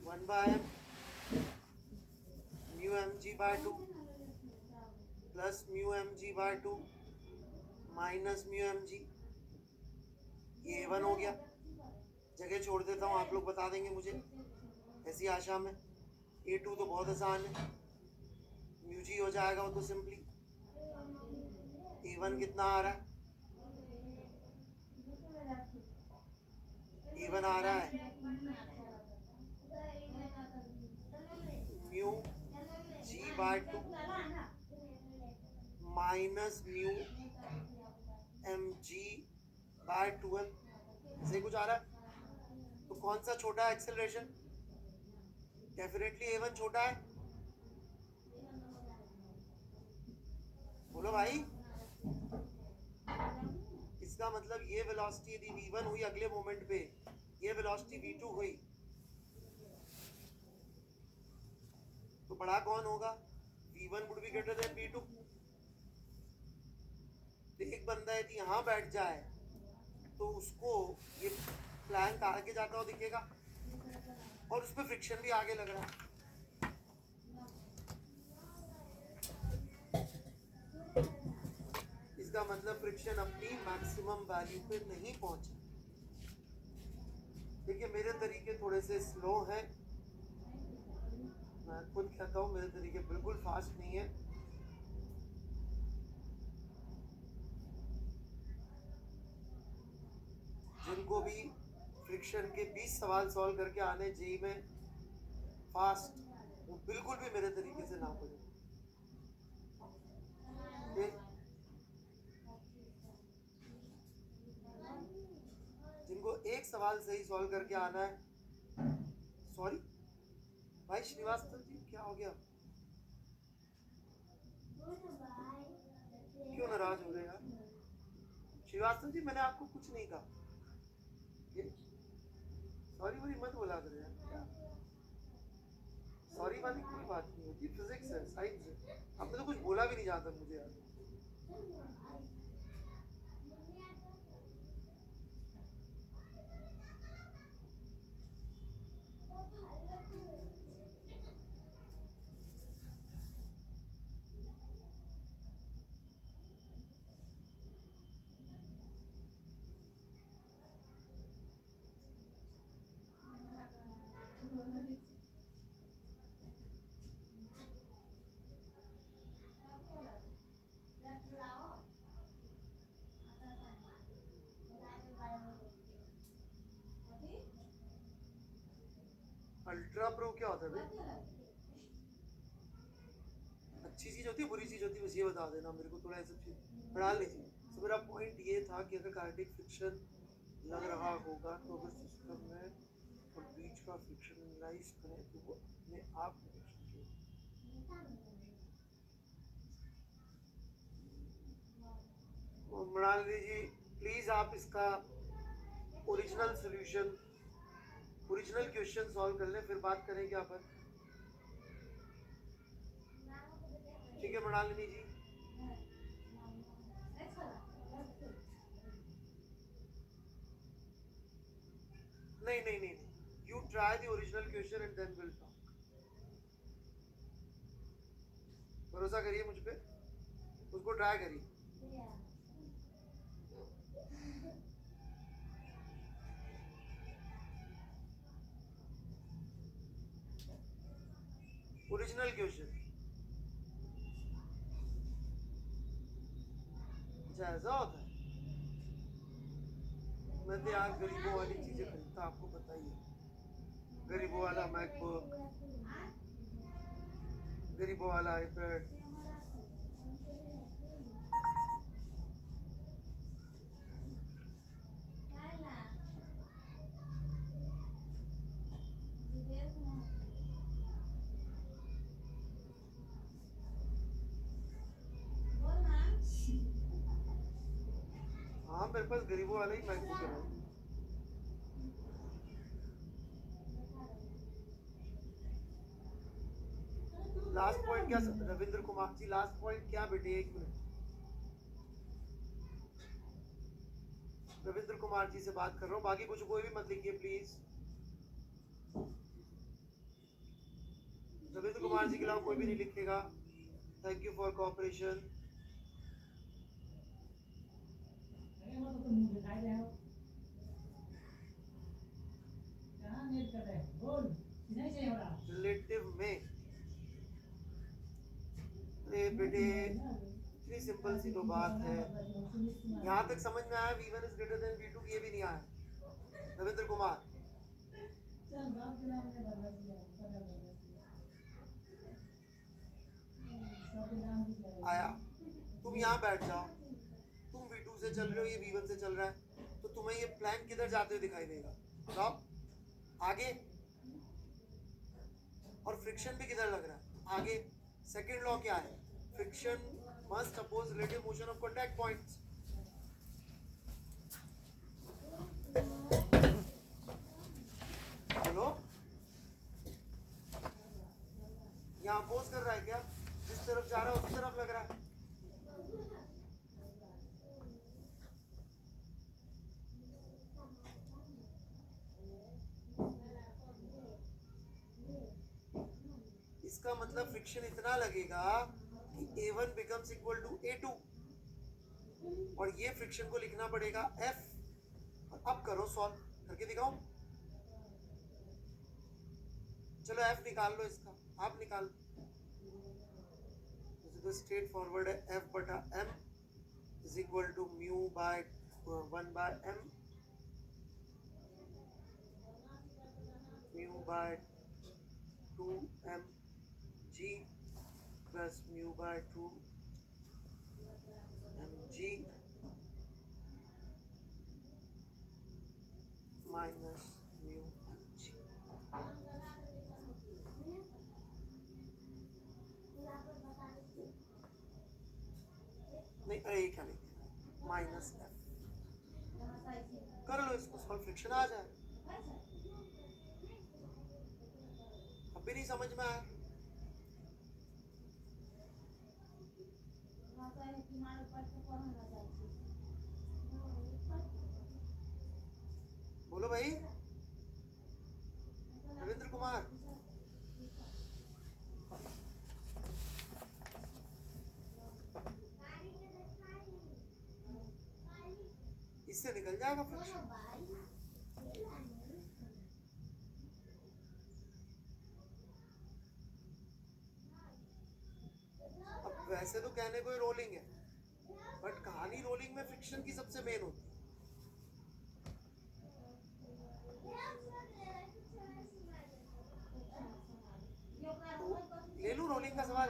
1/m mu mg/2 plus mu mg/2 minus mu mg। ये a1 हो गया। जगह छोड़ देता हूँ, आप लोग बता देंगे मुझे ऐसी आशा में। a2 तो बहुत आसान है, म्यू जी हो जाएगा वो तो सिंपली। a1 कितना आ रहा है? a1 आ रहा है mu g/2 minus mu mg/2m। ऐसे कुछ आ रहा है। तो कौन सा छोटा एक्सेलरेशन? डेफिनेटली A1 छोटा है, बोलो भाई। इसका मतलब ये वेलोसिटी यदि v1 हुई अगले मोमेंट पे, ये वेलोसिटी v2 हुई, तो बड़ा कौन होगा? v1 would be greater than v2। तो एक बंदा यदि यहाँ बैठ जाए तो उसको ये प्लैंक आगे जाता हुआ दिखेगा और उस पर फ्रिक्शन भी आगे लग रहा है। इसका मतलब फ्रिक्शन अपनी मैक्सिमम वैल्यू पे नहीं पहुंचा। देखिए मेरे तरीके थोड़े से स्लो हैं, मैं खुद कहता हूँ मेरे तरीके बिल्कुल फास्ट नहीं है। जिनको भी फ्रिक्शन के 20 सवाल सॉल्व करके आने जेई में फास्ट, वो बिल्कुल भी मेरे तरीके से ना पढ़े। जिनको एक सवाल सही सॉल्व करके आना है, सॉरी भाई श्रीवास्तव जी क्या हो गया, क्यों नाराज हो गए यार? श्रीवास्तव जी मैंने आपको कुछ नहीं कहा, सॉरी वॉरी मत बोला करो यार, सॉरी वाली कोई बात नहीं होती, फिजिक्स है, साइंस है। आपने तो कुछ बोला भी नहीं जहाँ तक मुझे याद। अल्ट्रा प्रो क्या होता है भाई? अच्छी चीज होती है बुरी चीज होती है, बस ये बता देना मेरे को, थोड़ा सब चीज पढ़ा लीजिए। तो मेरा पॉइंट ये था कि अगर काइनेटिक फ्रिक्शन लग रहा होगा तो अगर सिस्टम में और बीच का फ्रिक्शन एनालाइज करें तो वो अपने आप मृणालिनी जी प्लीज आप इसका original solution, original question solve कर लें, फिर बात करेंगे अपन। ठीक है मृणालिनी जी? नहीं नहीं नहीं, you try the original question and then will talk. भरोसा करिए मुझ पे, उसको ट्राई करिए। ओरिजिनल क्वेश्चन ऐसा होता है। मैं तो यार गरीबों वाली चीजें खरीदता, आपको पता ही है, गरीबों वाला मैकबुक, गरीबों वाला आईपैड। हाँ मेरे पास गरीबों वाला ही मैकबुक है। लास्ट पॉइंट क्या रविंद्र कुमार जी, लास्ट पॉइंट क्या बेटे? एक मिनट, रविंद्र कुमार जी से बात कर रहा हूँ, बाकी कुछ कोई भी मत लिखिए प्लीज। रविंद्र कुमार जी के अलावा कोई भी नहीं लिखेगा। Thank you for cooperation. Relative में बेटे इतनी सिंपल सी तो बात है, यहाँ तक समझ में आया v1 is greater than v2, ये भी नहीं आया रविंद्र कुमार? आया? तुम यहाँ बैठ जाओ, तुम v2 से चल रहे हो, ये v1 से चल रहा है, तो तुम्हें ये प्लैंक किधर जाते हुए दिखाई देगा? बताओ आगे। और फ्रिक्शन भी किधर लग रहा है? आगे। सेकेंड लॉ क्या है? Friction must oppose relative motion of contact points. बोलो, यहाँ अपोज कर रहा है क्या? जिस तरफ जा रहा है उस तरफ लग रहा है। इसका मतलब फ्रिक्शन इतना लगेगा कि A1 becomes equal to A2 और ये फ्रिक्शन को लिखना पड़ेगा F। और अब करो, सॉल्व करके दिखाओ। चलो F निकाल लो, इसका आप निकाल। तो स्ट्रेट फॉरवर्ड है, F बटा M is equal to mu by 1 by M, mu by 2M G plus mu by 2 mg minus mu mg। नहीं, अरे क्या लिखे, माइनस एफ। कर लो इसको सॉल्व, फ्रिक्शन आ जाए। अब भी नहीं समझ में आया? बोलो भाई, रविंद्र कुमार। इससे निकल जाएगा फ्रिक्शन। अब वैसे तो कहने को रोलिंग है, बट कहानी रोलिंग में फ्रिक्शन की सबसे मेन होती है। ले लूं रोलिंग का सवाल,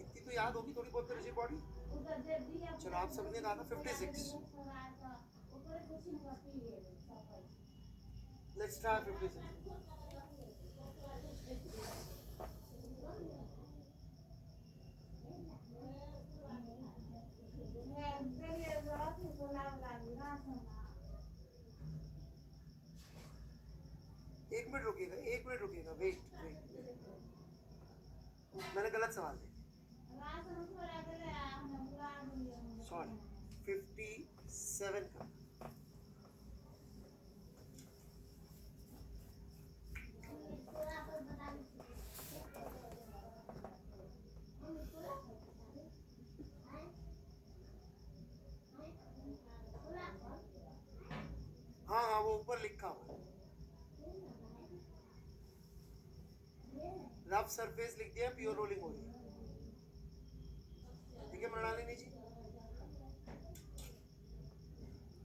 इतनी तो याद होगी थोड़ी बहुत रिजिड बॉडी। चलो आप सबने कहा था 56, लेट्स ट्राई 56। एक मिनट रुकिएगा, एक मिनट रुकिएगा, वेट वेट, मैंने गलत सवाल दिया, सॉरी। 57 का हाँ हाँ, वो ऊपर लिखा हुआ है, रफ सरफेस लिख दिया, प्योर रोलिंग हो रही है। ठीक है मृणालिनी जी,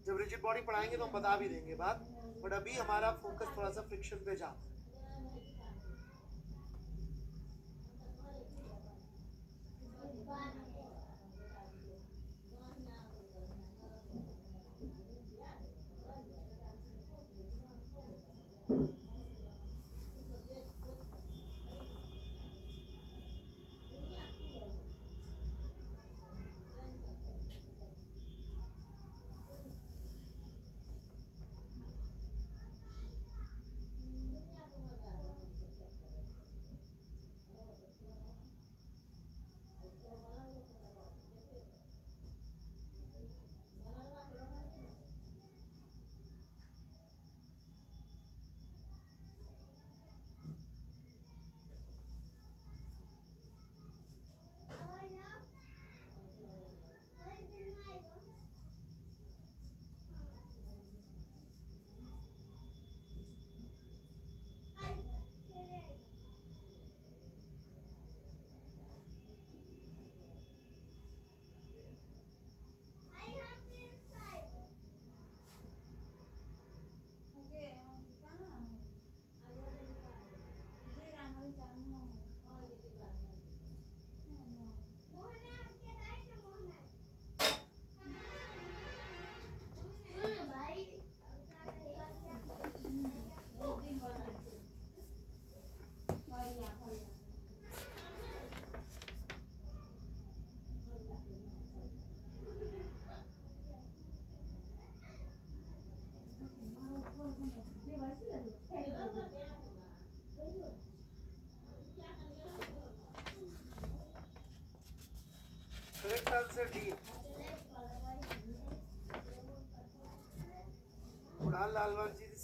जब रिजिड बॉडी पढ़ाएंगे तो हम बता भी देंगे बात, बट अभी हमारा फोकस थोड़ा सा फ्रिक्शन पे जाता है।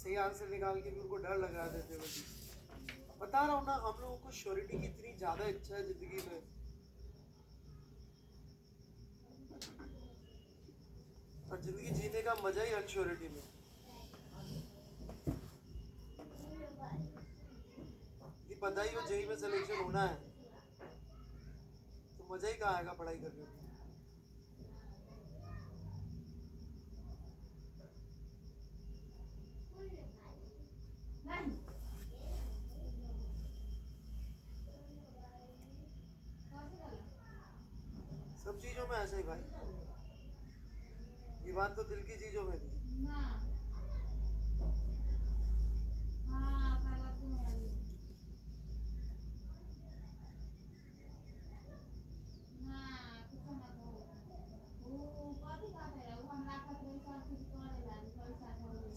सही आंसर निकाल के भी उनको डर लग रहा देते हुए। बता रहा हूँ ना, हम लोगों को श्योरिटी की इतनी ज्यादा इच्छा है जिंदगी में। और जिंदगी जीने का मजा ही अनश्योरिटी में। ये पता ही हो जेई में सिलेक्शन होना है तो मजा ही कहाँ आएगा पढ़ाई करने में। सब चीजों में ऐसे ही भाई, ये बात तो दिल की चीजों में भी।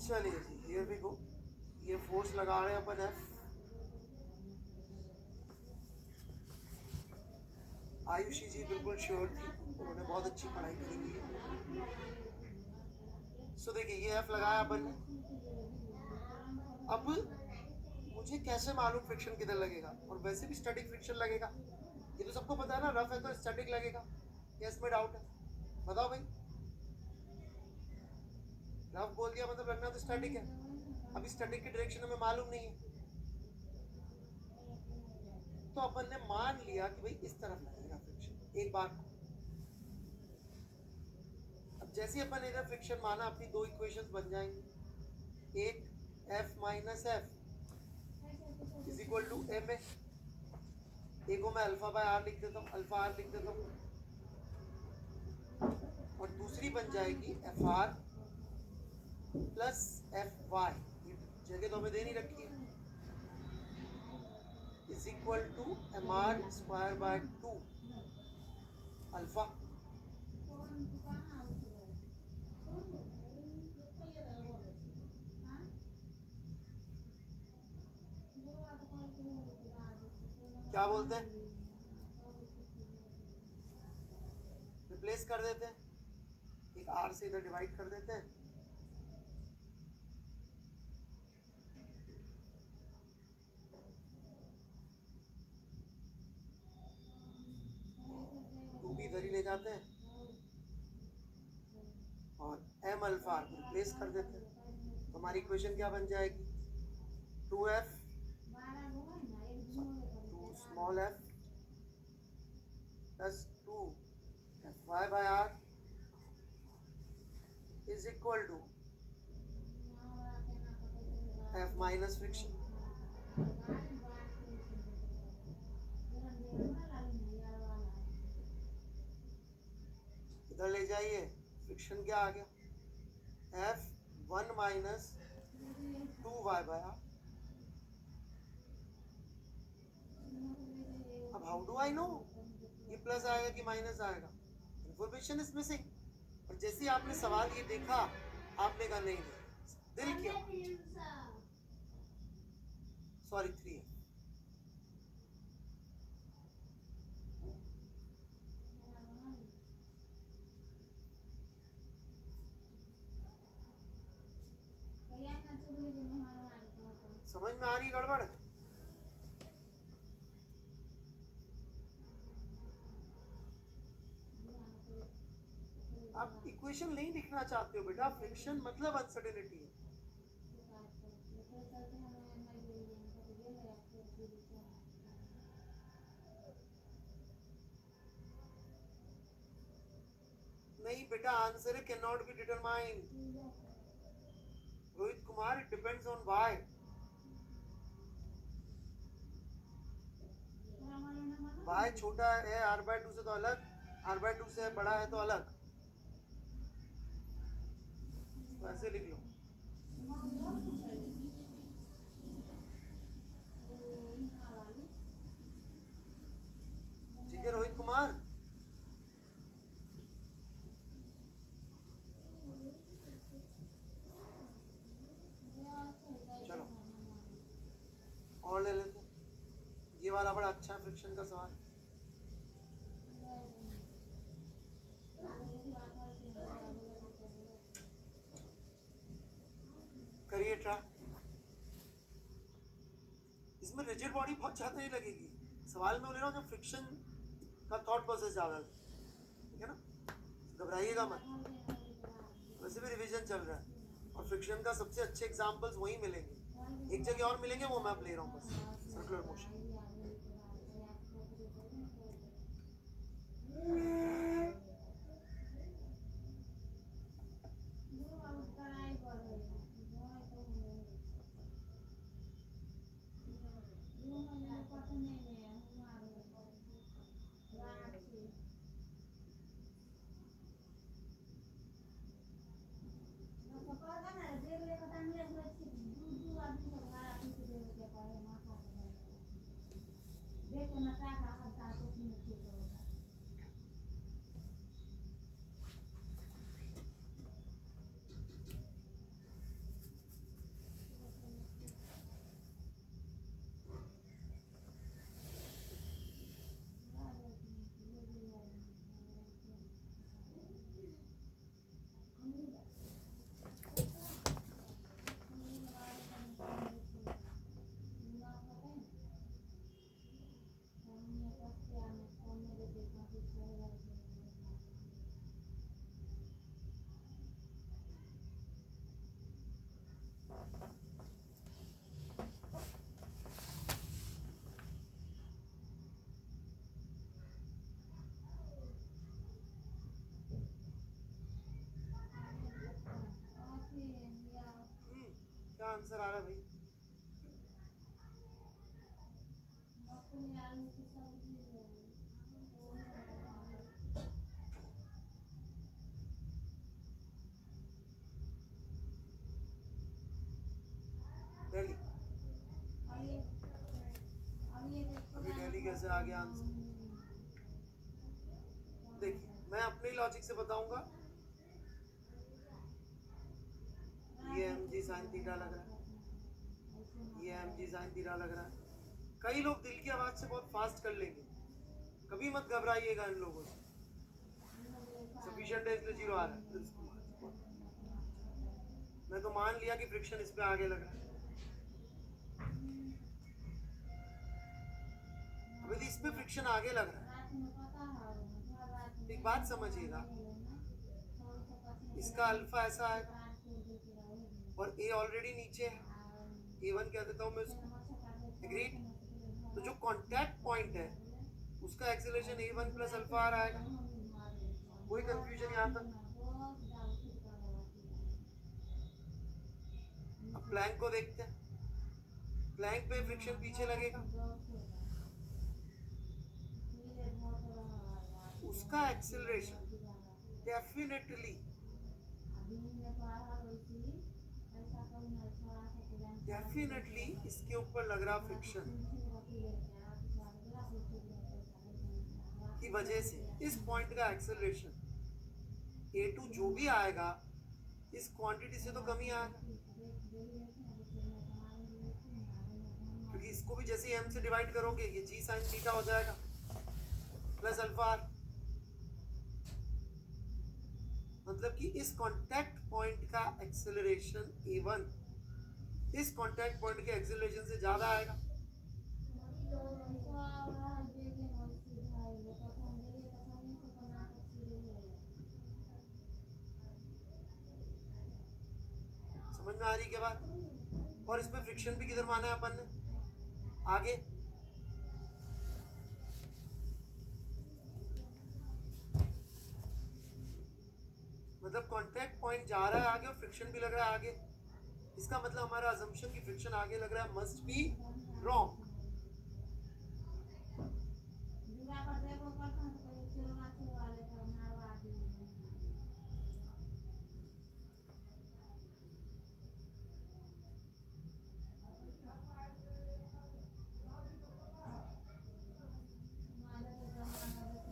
चलिए जी, हियर वी गो। ये फोर्स लगा रहे हैं अपन एफ। आयुषी जी बिल्कुल श्योर थी, उन्होंने बहुत अच्छी पढ़ाई करी हुई है। सो देखिए ये एफ लगाया अपन ने। अब मुझे कैसे मालूम फ्रिक्शन किधर लगेगा, और वैसे भी स्टैटिक फ्रिक्शन लगेगा, ये तो सबको पता है ना। रफ है तो स्टैटिक लगेगा, ये इसमें डाउट है? बताओ भाई। रफ बोल दिया मतलब लगना तो स्टैटिक है। अभी स्टैटिक की डायरेक्शन हमें मालूम नहीं है, तो अपन ने मान लिया कि भाई इस तरफ लगेगा फ्रिक्शन एक बार को। अब जैसे अपन इधर फ्रिक्शन माना, अपनी दो इक्वेशंस बन जाएंगी। एक F minus F is equal to M A. एक को मैं अल्फा बाय आर लिख देता हूँ, अल्फा आर लिख देता हूँ। और दूसरी बन जाएगी F R plus F Y, जगह तो हमें दे नहीं रखी है, is equal to M R square by 2 alpha. क्या बोलते हैं? रिप्लेस कर देते हैं, एक आर से इधर डिवाइड कर देते हैं। टू भी इधर ही ले जाते हैं और एम अल्फा रिप्लेस कर देते हैं। तो हमारी इक्वेशन क्या बन जाएगी? 2f 2 small f plus 2 fy by r is equal to f minus friction. इधर ले जाइए, फ्रिक्शन क्या आ गया? f1 minus 2y by r। अब हाउ डू आई नो ये प्लस आएगा कि माइनस आएगा? Information is missing. और जैसे आपने सवाल ये देखा, आपने कहा नहीं दिल क्या, सॉरी 3 है। समझ में आ रही गड़बड़? आप इक्वेशन नहीं लिखना चाहते हो बेटा, फ्रिक्शन मतलब अनसर्टेनिटी है। नहीं बेटा, आंसर है can not be determined. Rohit Kumar, it depends on Y. Y छोटा है आर बाय 2 से तो अलग, आर बाय 2 से बड़ा है तो अलग। ऐसे लिख लो। ठीक है रोहित कुमार, चलो और ले लेते। ये वाला बड़ा अच्छा फ्रिक्शन का सवाल। करिए ट्राई। इसमें रिजिड बॉडी बहुत ज़्यादा नहीं लगेगी। सवाल में ले रहा हूँ जब फ्रिक्शन का थॉट प्रोसेस ज़्यादा है, ठीक है ना, घबराइएगा मत, वैसे भी रिवीजन चल रहा है और फ्रिक्शन का सबसे अच्छे एग्जांपल्स वहीं मिलेंगे, एक जगह और मिलेंगे, वो मैं अब ले रहा हूँ बस, सर्कुलर मोशन। क्या आंसर आ रहा है भाई? दिल्ली, अभी दिल्ली कैसे आ गया आंसर? देखिए मैं अपने लॉजिक से बताऊंगा, ये mg sin थीटा लग रहा है, ये mg sin थीटा लग रहा है। कई लोग दिल की आवाज से बहुत फास्ट कर लेंगे, कभी मत घबराइएगा इन लोगों से। सफिशिएंट है इसलिए 0 आ रहा है। मैं तो मान लिया कि फ्रिक्शन इस पे आगे लग रहा है, अभी इस पे फ्रिक्शन आगे लग रहा है। एक बात समझिएगा, इसका अल्फा ऐसा आएगा और ए ऑलरेडी नीचे है, A1 कह देता हूं मैं इसको, एग्रीड। तो जो कांटेक्ट पॉइंट है उसका एक्सेलरेशन A1 प्लस अल्फा आ रहा है, कोई कंफ्यूजन यहाँ तक? अब प्लैंक को देखते हैं, प्लैंक पे फ्रिक्शन पीछे लगेगा, उसका एक्सेलरेशन डेफिनेटली इसके ऊपर लग रहा फ्रिक्शन की वजह से इस पॉइंट का एक्सेलरेशन A2 जो भी आएगा इस क्वांटिटी से तो कम ही आएगा, क्योंकि इसको भी जैसे m से डिवाइड करोगे ये g sin थीटा हो जाएगा प्लस अल्फा r, मतलब कि इस कांटेक्ट पॉइंट का एक्सेलरेशन A1 इस कांटेक्ट पॉइंट के एक्सेलरेशन से ज्यादा आएगा। समझ में आ रही क्या बात? और इसमें फ्रिक्शन भी किधर माना है अपन ने? आगे। मतलब कांटेक्ट पॉइंट जा रहा है आगे और फ्रिक्शन भी लग रहा है आगे, इसका मतलब हमारा अजम्पशन की फ्रिक्शन आगे लग रहा है must be wrong.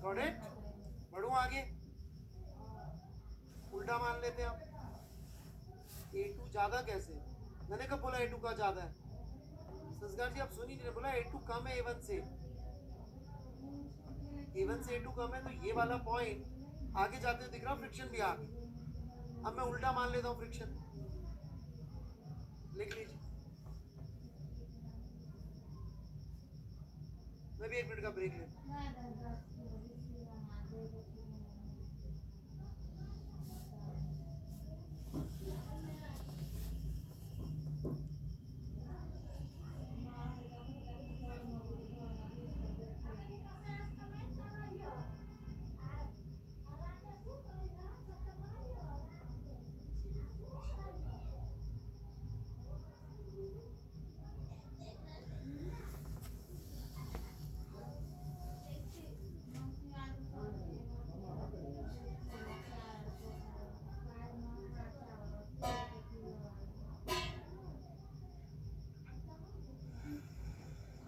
Got it? बढ़ूं आगे, उल्टा मान लेते हैं हम, A2 ज्यादा कैसे? मैंने कब बोला A2 का ज्यादा है? संस्कार जी आप सुनी नहीं, बोला A2 कम है A1 से, A1 से A2 कम है, तो ये वाला पॉइंट आगे जाते हुए दिख रहा, फ्रिक्शन भी आगे। अब मैं उल्टा मान लेता हूँ फ्रिक्शन, लिख लीजिए मैं भी 1 मिनट का ब्रेक लेता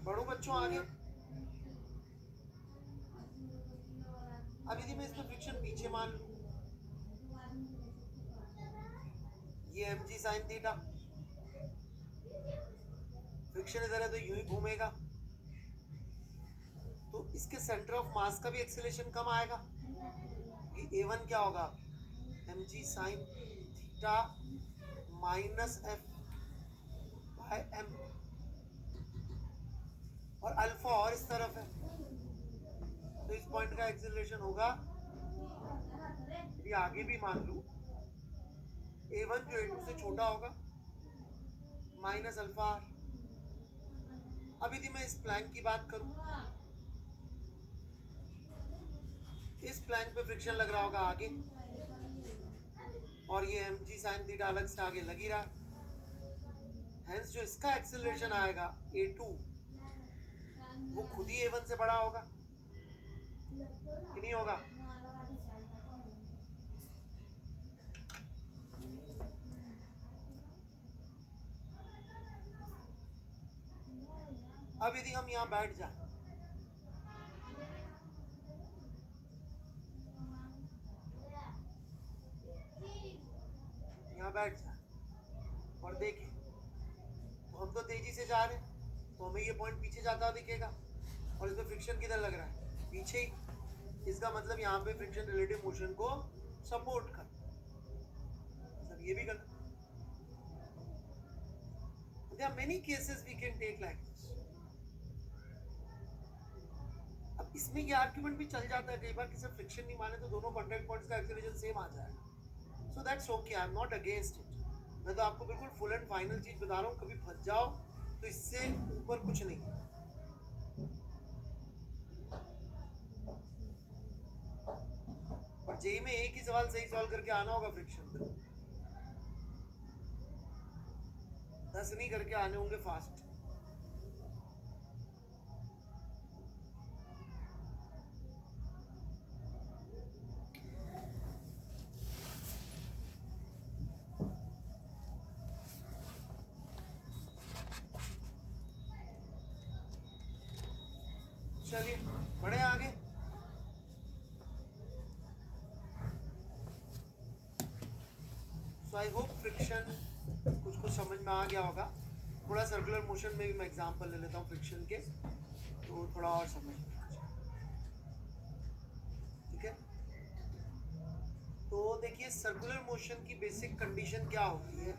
बड़ों बच्चों आगे। अब यदि मैं इसमें फ्रिक्शन पीछे मान लूं, ये mg sin थीटा, फ्रिक्शन इधर है तो यूं ही घूमेगा, तो इसके सेंटर ऑफ मास का भी एक्सेलरेशन कम आएगा। ये a1 क्या होगा, mg sin theta minus f by m, और अल्फा और इस तरफ है, तो इस पॉइंट का एक्सेलरेशन होगा, यदि आगे भी मान लूं, a1 जो a2 से छोटा होगा माइनस अल्फा आर। अब यदि मैं इस प्लैंक की बात करूं, इस प्लैंक पे फ्रिक्शन लग रहा होगा आगे, और ये mg sin थीटा अलग से आगे लग ही रहा, हेंस जो इसका एक्सेलरेशन आएगा a2 वो खुद ही a1 से बड़ा होगा कि नहीं होगा। अब यदि हम यहाँ बैठ जाए, यहाँ बैठ जाए और देखें, तो हम तो तेजी से जा रहे हैं, तो हमें ये पॉइंट पीछे जाता दिखेगा, और इसमें फ्रिक्शन किधर लग रहा है, पीछे ही। इसका मतलब यहाँ पे फ्रिक्शन रिलेटिव मोशन को सपोर्ट कर, मतलब ये भी गलत। There are many cases we can take like this. अब इसमें ये आर्गुमेंट भी चल जाता है कई बार कि सिर्फ फ्रिक्शन नहीं माने तो दोनों कॉन्टैक्ट पॉइंट्स का एक्सेलरेशन सेम आ जाएगा, so that's okay, I am not against it. मैं तो आपको बिल्कुल फुल एंड फाइनल चीज बता रहा हूँ, कभी फंस जाओ तो इससे ऊपर कुछ नहीं। और जेई में एक ही सवाल सही सॉल्व करके आना होगा फ्रिक्शन पे, 10 नहीं करके आने होंगे फास्ट। चलिए बढ़े आगे। सो आई होप फ्रिक्शन कुछ समझ में आ गया होगा। थोड़ा सर्कुलर मोशन में भी मैं एग्जांपल ले लेता हूँ फ्रिक्शन के, तो थोड़ा और समझ में आ जाए, ठीक है। तो देखिए सर्कुलर मोशन की बेसिक कंडीशन क्या होती है,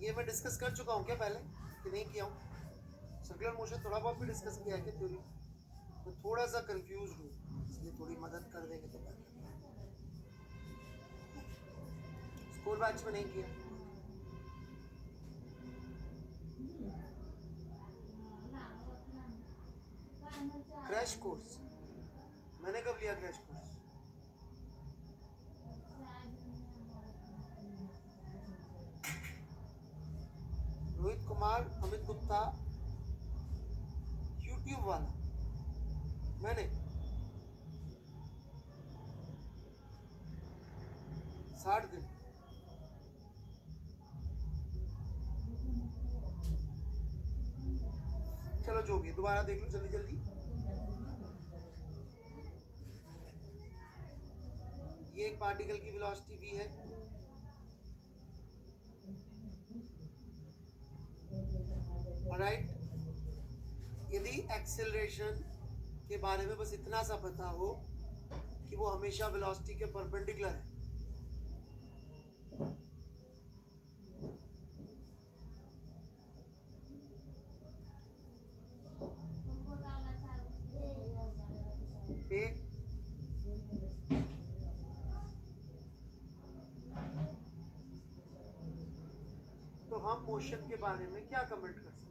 ये मैं डिस्कस कर चुका हूँ क्या पहले कि नहीं किया हूँ? सर्कुलर मोशन थोड़ा बहुत भी डिस्कस किया है क्या थ्योरी? मैं थोड़ा सा कंफ्यूज हूँ, इसलिए थोड़ी मदद कर देंगे तो बेहतर। स्कूल बैच में नहीं किया, क्रैश कोर्स मैंने कब लिया? Crash course Rohit Kumar, Amit Gupta, YouTube वाला मैंने 60 दिन। चलो जो भी, दोबारा देख लो जल्दी जल्दी। ये एक पार्टिकल की वेलोसिटी v है, राइट। यदि एक्सेलरेशन के बारे में बस इतना सा पता हो कि वो हमेशा वेलोसिटी के परपेंडिकुलर है, मोशन के बारे में क्या कमेंट कर सकते हैं?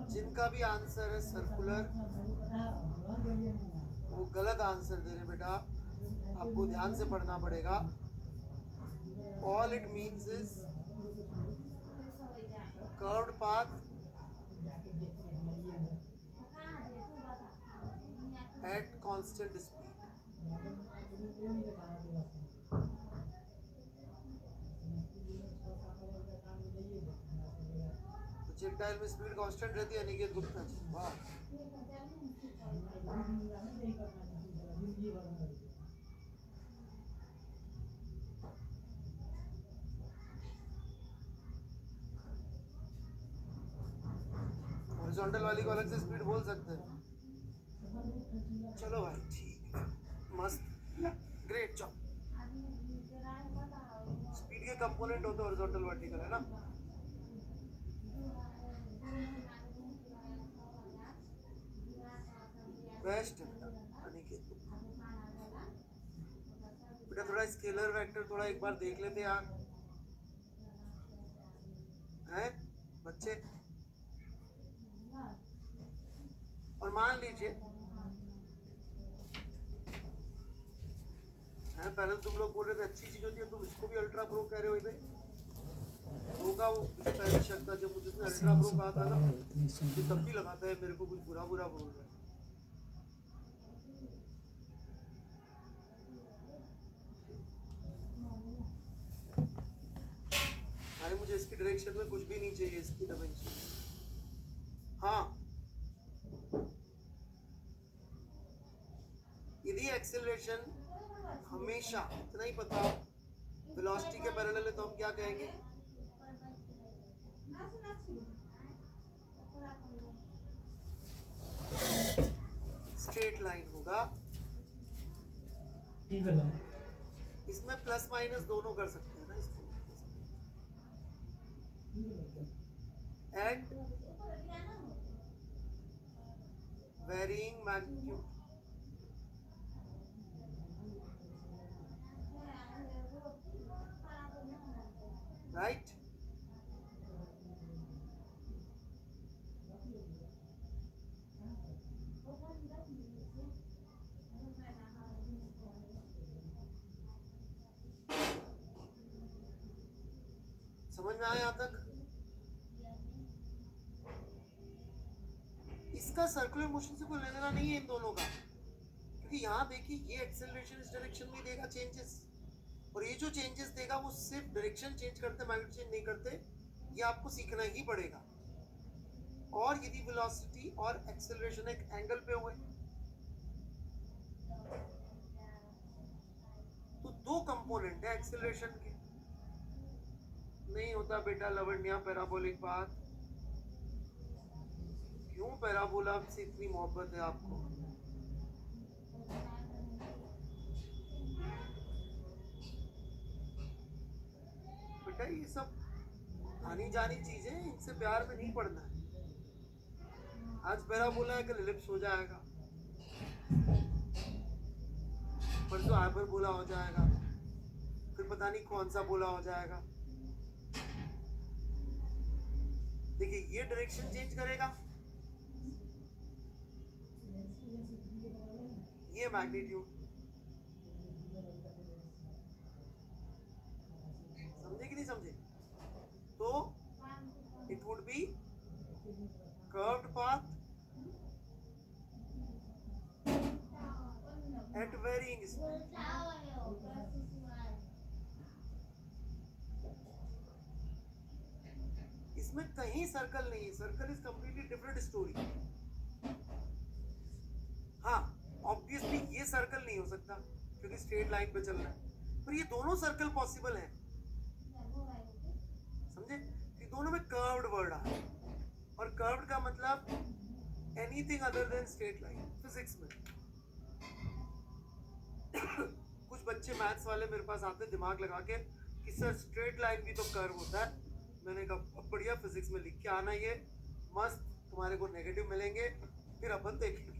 जिनका भी आंसर है सर्कुलर वो गलत आंसर दे रहे बेटा, आपको ध्यान से पढ़ना पड़ेगा। All it means is curved path at constant speed. Projectile में स्पीड कांस्टेंट रहती है। अनिकेत गुप्ता जी, वाह। हॉरिजॉन्टल वाली को अलग से स्पीड बोल सकते हैं। चलो भाई, ठीक है, मस्त, ग्रेट जॉब। स्पीड के कंपोनेंट होते हैं हॉरिजॉन्टल वर्टिकल, है ना। बेस्ट अनिकेत बेटा। थोड़ा स्केलर वेक्टर थोड़ा एक बार देख लेते यार, हैं बच्चे। और मान लीजिए पहले तुम लोग बोल रहे थे अच्छी चीज होती है, तुम इसको भी अल्ट्रा प्रो कह रहे हो। इधर होगा वो, मुझे पहले शक था जब मुझे उसने अल्ट्रा प्रो कहा था ना, तो तब भी लगाता है मेरे को कुछ बुरा बुरा बोल रहा है। भाई मुझे इसकी डायरेक्शन में कुछ भी नहीं चाहिए, इसकी डायमेंशन। हाँ, यदि एक्सेलरेशन हमेशा इतना ही पता वेलोसिटी के पैरेलल है तो हम क्या कहेंगे? स्ट्रेट लाइन होगा। इसमें प्लस माइनस दोनों कर सकते हैं ना इसको, एट वेरिंग मैग्नीट्यूड। राइट। समझ में आया यहाँ तक? इसका सर्कुलर मोशन से कोई लेना देना नहीं है इन दोनों का, क्योंकि यहाँ देखिए ये एक्सेलरेशन इस डायरेक्शन में देगा चेंजेस, और ये जो चेंजेस देगा वो सिर्फ डायरेक्शन चेंज करते, मैग्नीट्यूड चेंज नहीं करते। ये आपको सीखना ही पड़ेगा। और यदि वेलोसिटी और एक्सेलरेशन एक एंगल पे हुए तो दो कंपोनेंट है एक्सेलरेशन के। नहीं होता बेटा लवण्या पैराबोलिक पाथ। क्यों पैराबोला से इतनी मोहब्बत है आपको? बेटा ये सब आनी जानी चीजें, इनसे प्यार में नहीं पड़ना है। आज पैराबोला है, कल एलिप्स हो जाएगा, परसों हाइपरबोला हो जाएगा, फिर पता नहीं कौन सा बोला हो जाएगा। देखिए ये डायरेक्शन चेंज करेगा, ये मैग्नीट्यूड। समझे कि नहीं समझे? तो it would be curved path at varying speed. इसमें कहीं सर्कल नहीं है, circle is completely different story. हाँ ऑब्वियसली ये सर्कल नहीं हो सकता क्योंकि स्ट्रेट लाइन पे चल रहा है, पर ये दोनों सर्कल पॉसिबल है, समझे? ये दोनों में कर्व्ड वर्ड आ रहा है, और कर्व्ड का मतलब anything other than straight line physics में। कुछ बच्चे मैथ्स वाले मेरे पास आते दिमाग लगा के कि सर स्ट्रेट लाइन भी तो कर्व होता है। मैंने कहा अब बढ़िया, फिजिक्स में लिख के आना, ये मस्त तुम्हारे को नेगेटिव मिलेंगे, फिर अपन देखेंगे।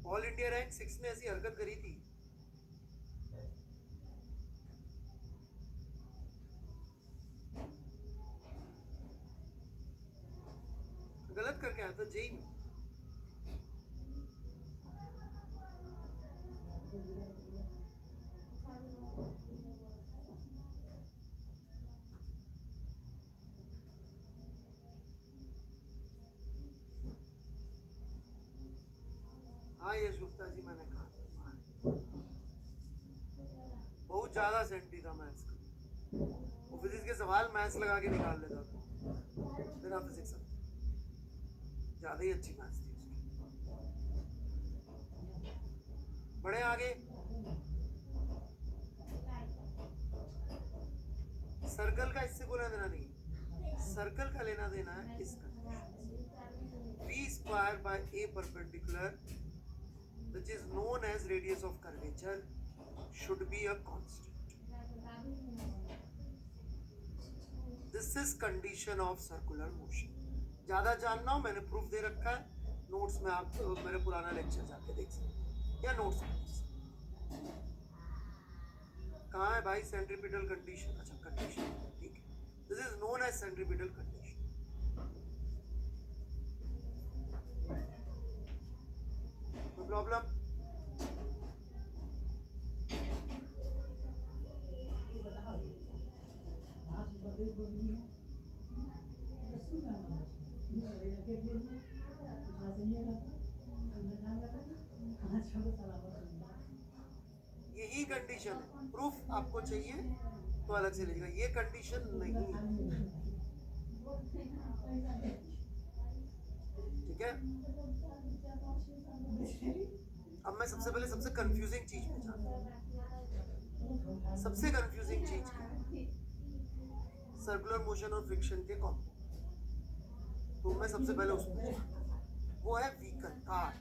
ऑल इंडिया रैंक 6 ने ऐसी हरकत करी थी। गलत करके आया था जेई में। हाँ यश गुप्ता जी, मैंने कहा बहुत ज्यादा सेंटी था मैथ्स का, वो फिजिक्स के सवाल मैथ्स लगा के निकाल लेता था बिना फिजिक्स समझे, ज्यादा ही अच्छी मैथ्स थी उसकी। बड़े आगे, सर्कल का इससे कोई लेना देना नहीं, सर्कल का लेना देना है इसका। b square by a perpendicular, which is known as radius of curvature, should be a constant. This is condition of circular motion. ज्यादा जानना हो मैंने प्रूफ दे रखा है नोट्स में, आप मेरे पुराना लेक्चर जाके देख सकते या नोट्स में। कहाँ है भाई सेंट्रीपिटल कंडीशन? अच्छा कंडीशन, ठीक है। This is known as centripetal condition. No problem. यही कंडीशन है, प्रूफ आपको चाहिए तो अलग से लीजिएगा, ये कंडीशन नहीं है, ठीक है? अब मैं सबसे पहले सबसे कंफ्यूजिंग चीज पे जाता हूँ। सबसे कंफ्यूजिंग चीज क्या है? सर्कुलर मोशन और फ्रिक्शन के कॉम्पोनेंट। तो मैं सबसे पहले उसमें जाता हूँ, वो है व्हीकल, कार।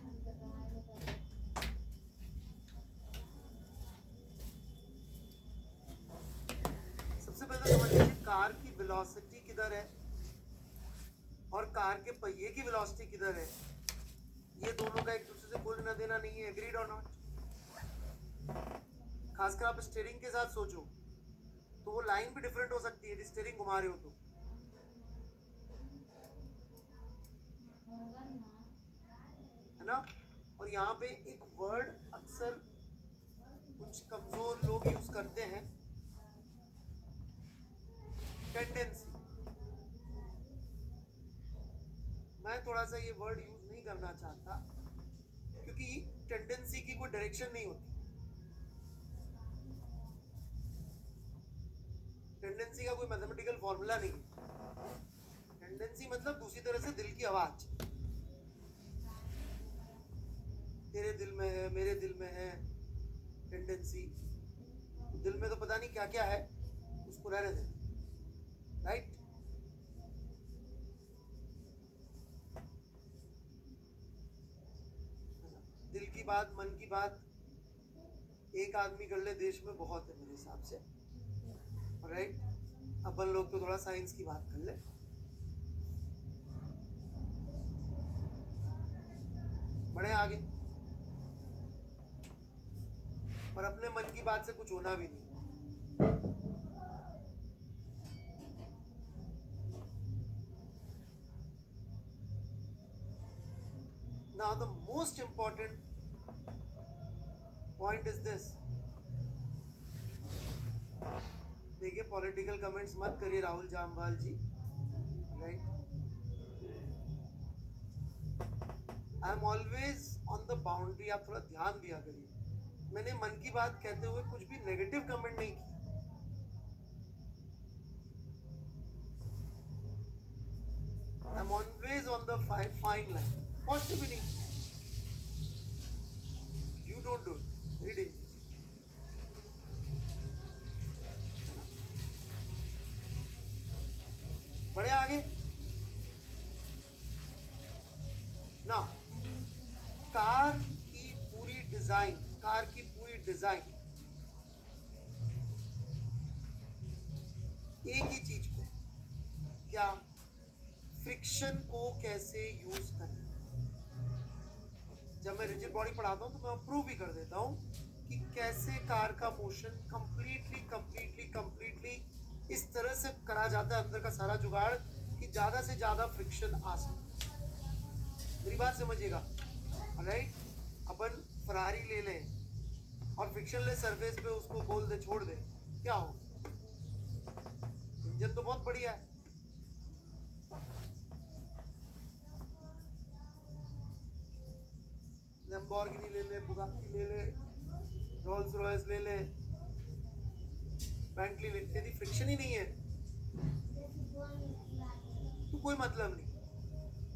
सबसे पहले समझ लीजिए कार की वेलोसिटी किधर है और कार के पहिए की वेलोसिटी किधर है। ये दोनों का एक दूसरे से कोई लेना देना नहीं है, एग्रीड और नॉट। खासकर आप स्टीयरिंग के साथ सोचो तो वो लाइन भी डिफरेंट हो सकती है यदि स्टीयरिंग घुमा रहे हो तो, है ना? और यहाँ पे एक वर्ड अक्सर कुछ कमजोर लोग यूज करते हैं, टेंडेंसी। मैं थोड़ा सा ये वर्ड यूज नहीं करना चाहता क्योंकि टेंडेंसी की कोई डायरेक्शन नहीं होती। टेंडेंसी का कोई मैथमेटिकल फॉर्मूला नहीं है। टेंडेंसी मतलब दूसरी तरह से दिल की आवाज। तेरे दिल में है, मेरे दिल में है टेंडेंसी। दिल में तो पता नहीं क्या क्या है, उसको रहने दे, राइट? दिल की बात, मन की बात एक आदमी कर ले देश में बहुत है मेरे हिसाब से, राइट? अपन लोग तो थोड़ा साइंस की बात कर ले। बड़े आगे, पर अपने मन की बात से कुछ होना भी नहीं। Now the most important point is this. देखिए पॉलिटिकल कमेंट्स मत करिए Rahul Jamwal ji, right? I am always on the boundary, आप थोड़ा ध्यान दिया करिए। मैंने मन की बात कहते हुए कुछ भी नेगेटिव कमेंट नहीं किया। I'm always on the fine line. Positive भी नहीं. You don't do it. Very dangerous. बढ़े आगे. Now, कार की पूरी डिजाइन एक ही चीज पे, क्या? फ्रिक्शन को कैसे यूज करें. जब मैं रिजिड बॉडी पढ़ाता हूँ तो मैं प्रूव भी कर देता हूँ कि कैसे कार का मोशन कंप्लीटली इस तरह से करा जाता है, अंदर का सारा जुगाड़, कि ज्यादा से ज्यादा फ्रिक्शन आ सके. मेरी बात समझिएगा. राइट, अपन फरारी ले लें और फ्रिक्शनलेस सरफेस पे उसको बोल दे छोड़ दे, क्या हो? इंजन तो बहुत बढ़िया है. लैम्बोर्गिनी ले ले, बुगाटी ले ले, रोल्स रॉयस ले ले, बेंटली ले, यदि फ्रिक्शन ही नहीं है तो कोई मतलब नहीं.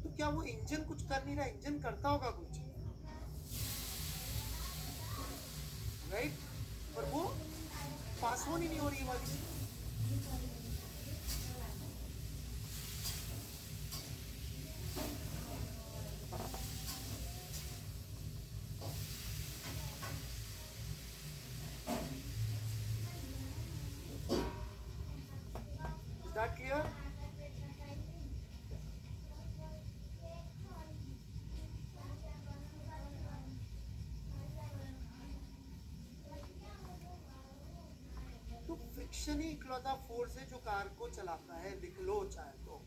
तो क्या वो इंजन कुछ कर नहीं रहा? इंजन करता होगा कुछ, राइट? पर वो पास ऑन ही नहीं हो रही है वाली. Is that clear? तो फ्रिक्शन ही इकलौता फोर्स है जो कार को चलाता है. लिख लो चाहे तो.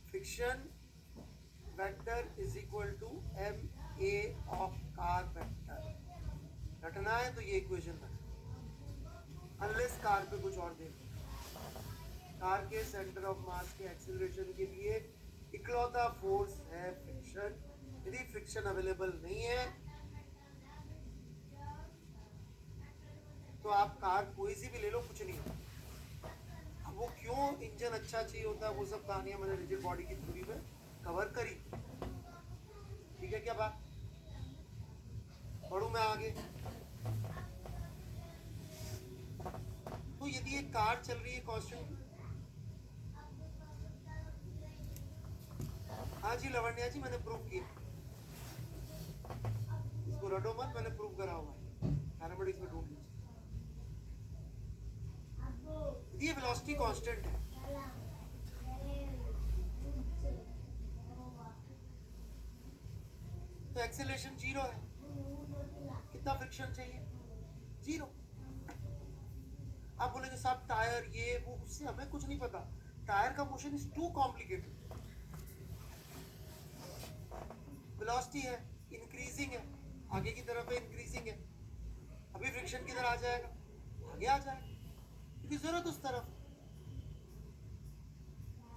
Friction vector is equal to M A of car vector. रटना है तो ये इक्वेशन रखना, अनलेस कार पे कुछ और देख. कार के सेंटर ऑफ मास के एक्सीलरेशन के लिए इकलौता फोर्स है फ्रिक्शन. यदि फ्रिक्शन अवेलेबल नहीं है तो आप कार कोई सी भी ले लो, कुछ नहीं. अब वो क्यों इंजन अच्छा चाहिए होता है, वो सब कहानियां मैंने रिजिड बॉडी की थ्योरी में कवर करी. ठीक है क्या बात? बढ़ू मैं आगे. तो यदि एक कार चल रही है कांस्टेंट. हाँ जी लवण्या जी, मैंने प्रूव किया. इसको रटो मत, मैंने प्रूव करा हुआ है. पैरामेडिक्स में ढूंढ लीजिए. ये वेलोसिटी कांस्टेंट है, तो एक्सेलरेशन 0 है. कितना फ्रिक्शन चाहिए? 0. आप बोलेंगे साहब टायर ये वो, उससे हमें कुछ नहीं पता. टायर का motion is too complicated. Velocity है, इंक्रीजिंग है, आगे की तरफ है, इंक्रीजिंग है. अभी फ्रिक्शन किधर आ जाएगा? आगे आ जाएगा, क्योंकि जरूरत उस तरफ.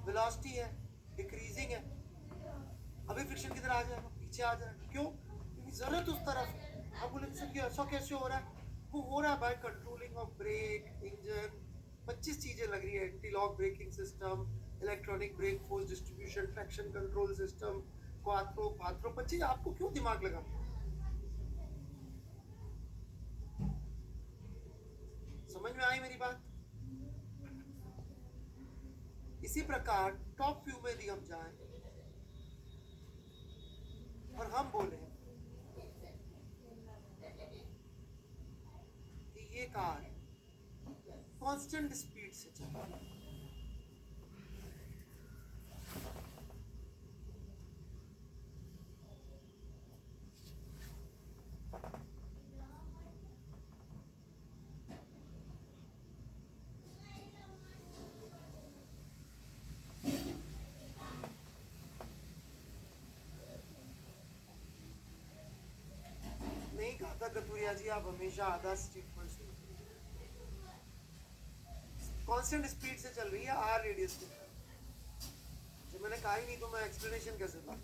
वेलोसिटी है, डिक्रीजिंग है, अभी फ्रिक्शन किधर आ जाएगा? पीछे आ जाएगा. क्यों? क्योंकि जरूरत उस तरफ. आप बोले सर कि ऐसा कैसे हो रहा है? वो हो रहा है by controlling of brake, engine, 25 चीजें लग रही है. Anti lock braking system, electronic brake force distribution, traction control system, quattro, 25. आपको क्यों दिमाग लगा? समझ में आई मेरी बात? इसी प्रकार टॉप व्यू में यदि हम जाएं और हम बोले कि ये कार कांस्टेंट स्पीड से चल रही है, कतूरिया जी आप हमेशा आधा स्ट्रीट पर से कांस्टेंट स्पीड से चल रही है आर रेडियस के साथ. जब मैंने कहा ही नहीं तो मैं एक्सप्लेनेशन कैसे दूं?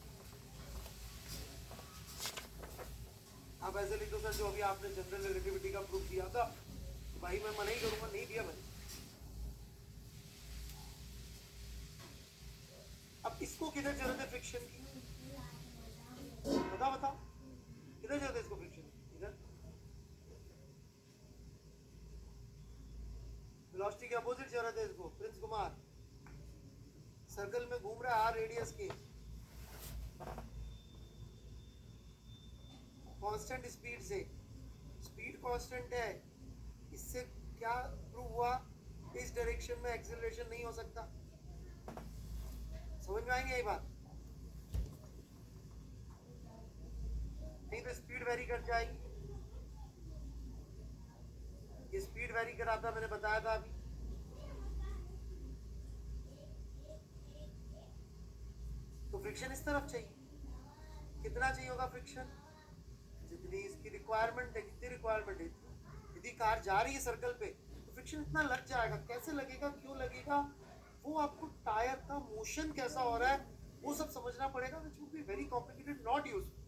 आप ऐसे लिखो सर जो अभी आपने जनरल रिलेटिविटी का प्रूफ दिया था, भाई मैं मना ही करूंगा, नहीं दिया मैंने. अब इस इसको किधर जरूरत है फ्रिक्शन की? बताओ बताओ, किधर जरूरत है इसको फ्रिक्शन की? इधर। वेलोसिटी के अपोजिट जरूरत है इसको। प्रिंस कुमार सर्कल में घूम रहा है आर रेडियस के, कांस्टेंट स्पीड से। स्पीड कांस्टेंट है, इससे क्या प्रूव हुआ? इस डायरेक्शन में एक्सेलरेशन नहीं हो सकता। समझ में आई यही बात? नहीं तो स्पीड वेरी कर जाएगी। ये स्पीड वेरी कराता, मैंने बताया था अभी। तो फ्रिक्शन इस तरफ चाहिए। कितना चाहिए होगा फ्रिक्शन? जितनी इसकी रिक्वायरमेंट है। कितनी रिक्वायरमेंट है? यदि कार जा रही है सर्कल पे तो फ्रिक्शन इतना लग जाएगा। कैसे लगेगा, क्यों लगेगा, वो आपको टायर का मोशन कैसा हो रहा है वो सब समझना पड़ेगा, which would be very complicated, not useful.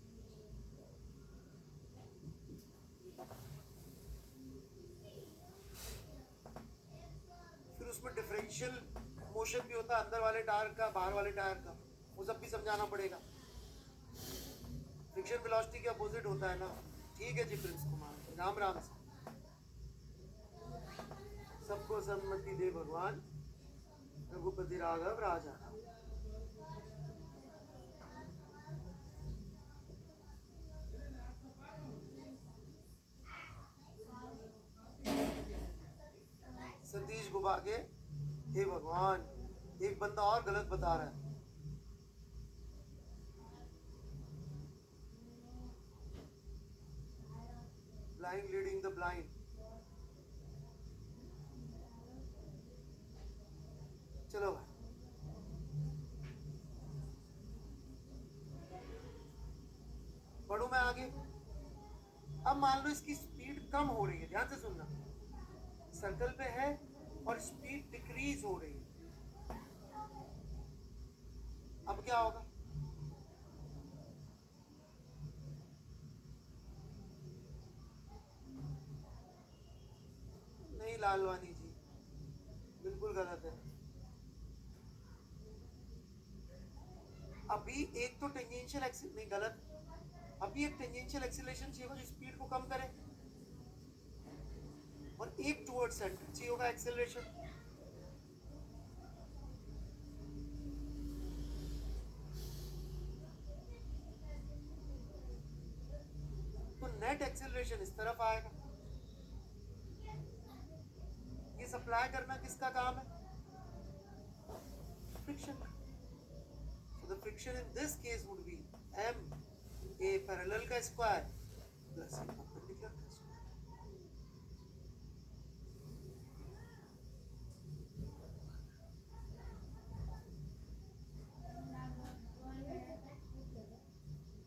फिर उसमें डिफरेंशियल मोशन भी होता है, अंदर वाले टायर का, बाहर वाले टायर का, वो सब भी समझाना पड़ेगा। फ्रिक्शन वेलोसिटी के अपोजिट होता है ना। ठीक है जी प्रिंस कुमार, राम राम से। सबको सम्मति दे भगवान, रघुपति राघव राजा। सतीश गुबागे, हे भगवान, एक बंदा और गलत बता रहा है। Blind leading the blind. चलो भाई, बढ़ू मैं आगे। अब मान लो इसकी स्पीड कम हो रही है, ध्यान से सुनना। सर्कल पे है और स्पीड डिक्रीज हो रही है। अब क्या होगा? नहीं लालवानी जी, बिल्कुल गलत है। अभी एक तो टेंजेंशियल नहीं, गलत। अभी एक टेंजेंशियल एक्सीलरेशन चाहिए होगा जो स्पीड को कम करे, और एक टुवर्ड सेंटर चाहिए होगा एक्सेलरेशन। तो नेट एक्सेलरेशन इस तरफ आएगा। ये सप्लाई करना किसका काम है? Friction. So the friction in this case would be m a parallel का स्क्वायर प्लस a परपेंडिकुलर का स्क्वायर।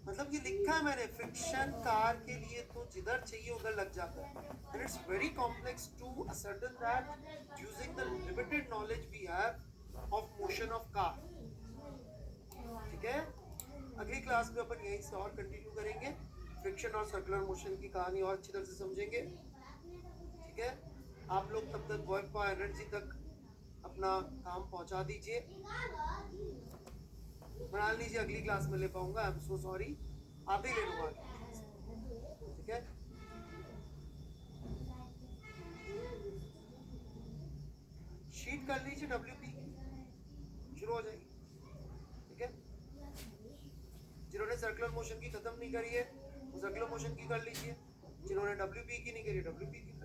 मतलब ये लिखा है मैंने, फ्रिक्शन कार के लिए तो जिधर चाहिए उधर लग जाता है। And it's very complex to ascertain that using the limited knowledge we have of motion of car. ठीक है, अगली क्लास में अपन यहीं से और कंटिन्यू करेंगे। फ्रिक्शन और सर्कुलर मोशन की कहानी और अच्छी तरह से समझेंगे। ठीक है, आप लोग तब तक वर्क फॉर एनर्जी तक अपना काम पहुंचा दीजिए। बना लीजिए, अगली क्लास में ले पाऊंगा, आई एम सो सॉरी, आते ही ले लूंगा। ठीक है, शीट कर लीजिए WP की, शुरू हो जाएगी। ठीक है, जिन्होंने सर्कुलर मोशन की खत्म नहीं करी है वो सर्कुलर मोशन की कर लीजिए, जिन्होंने WP की नहीं करी WP की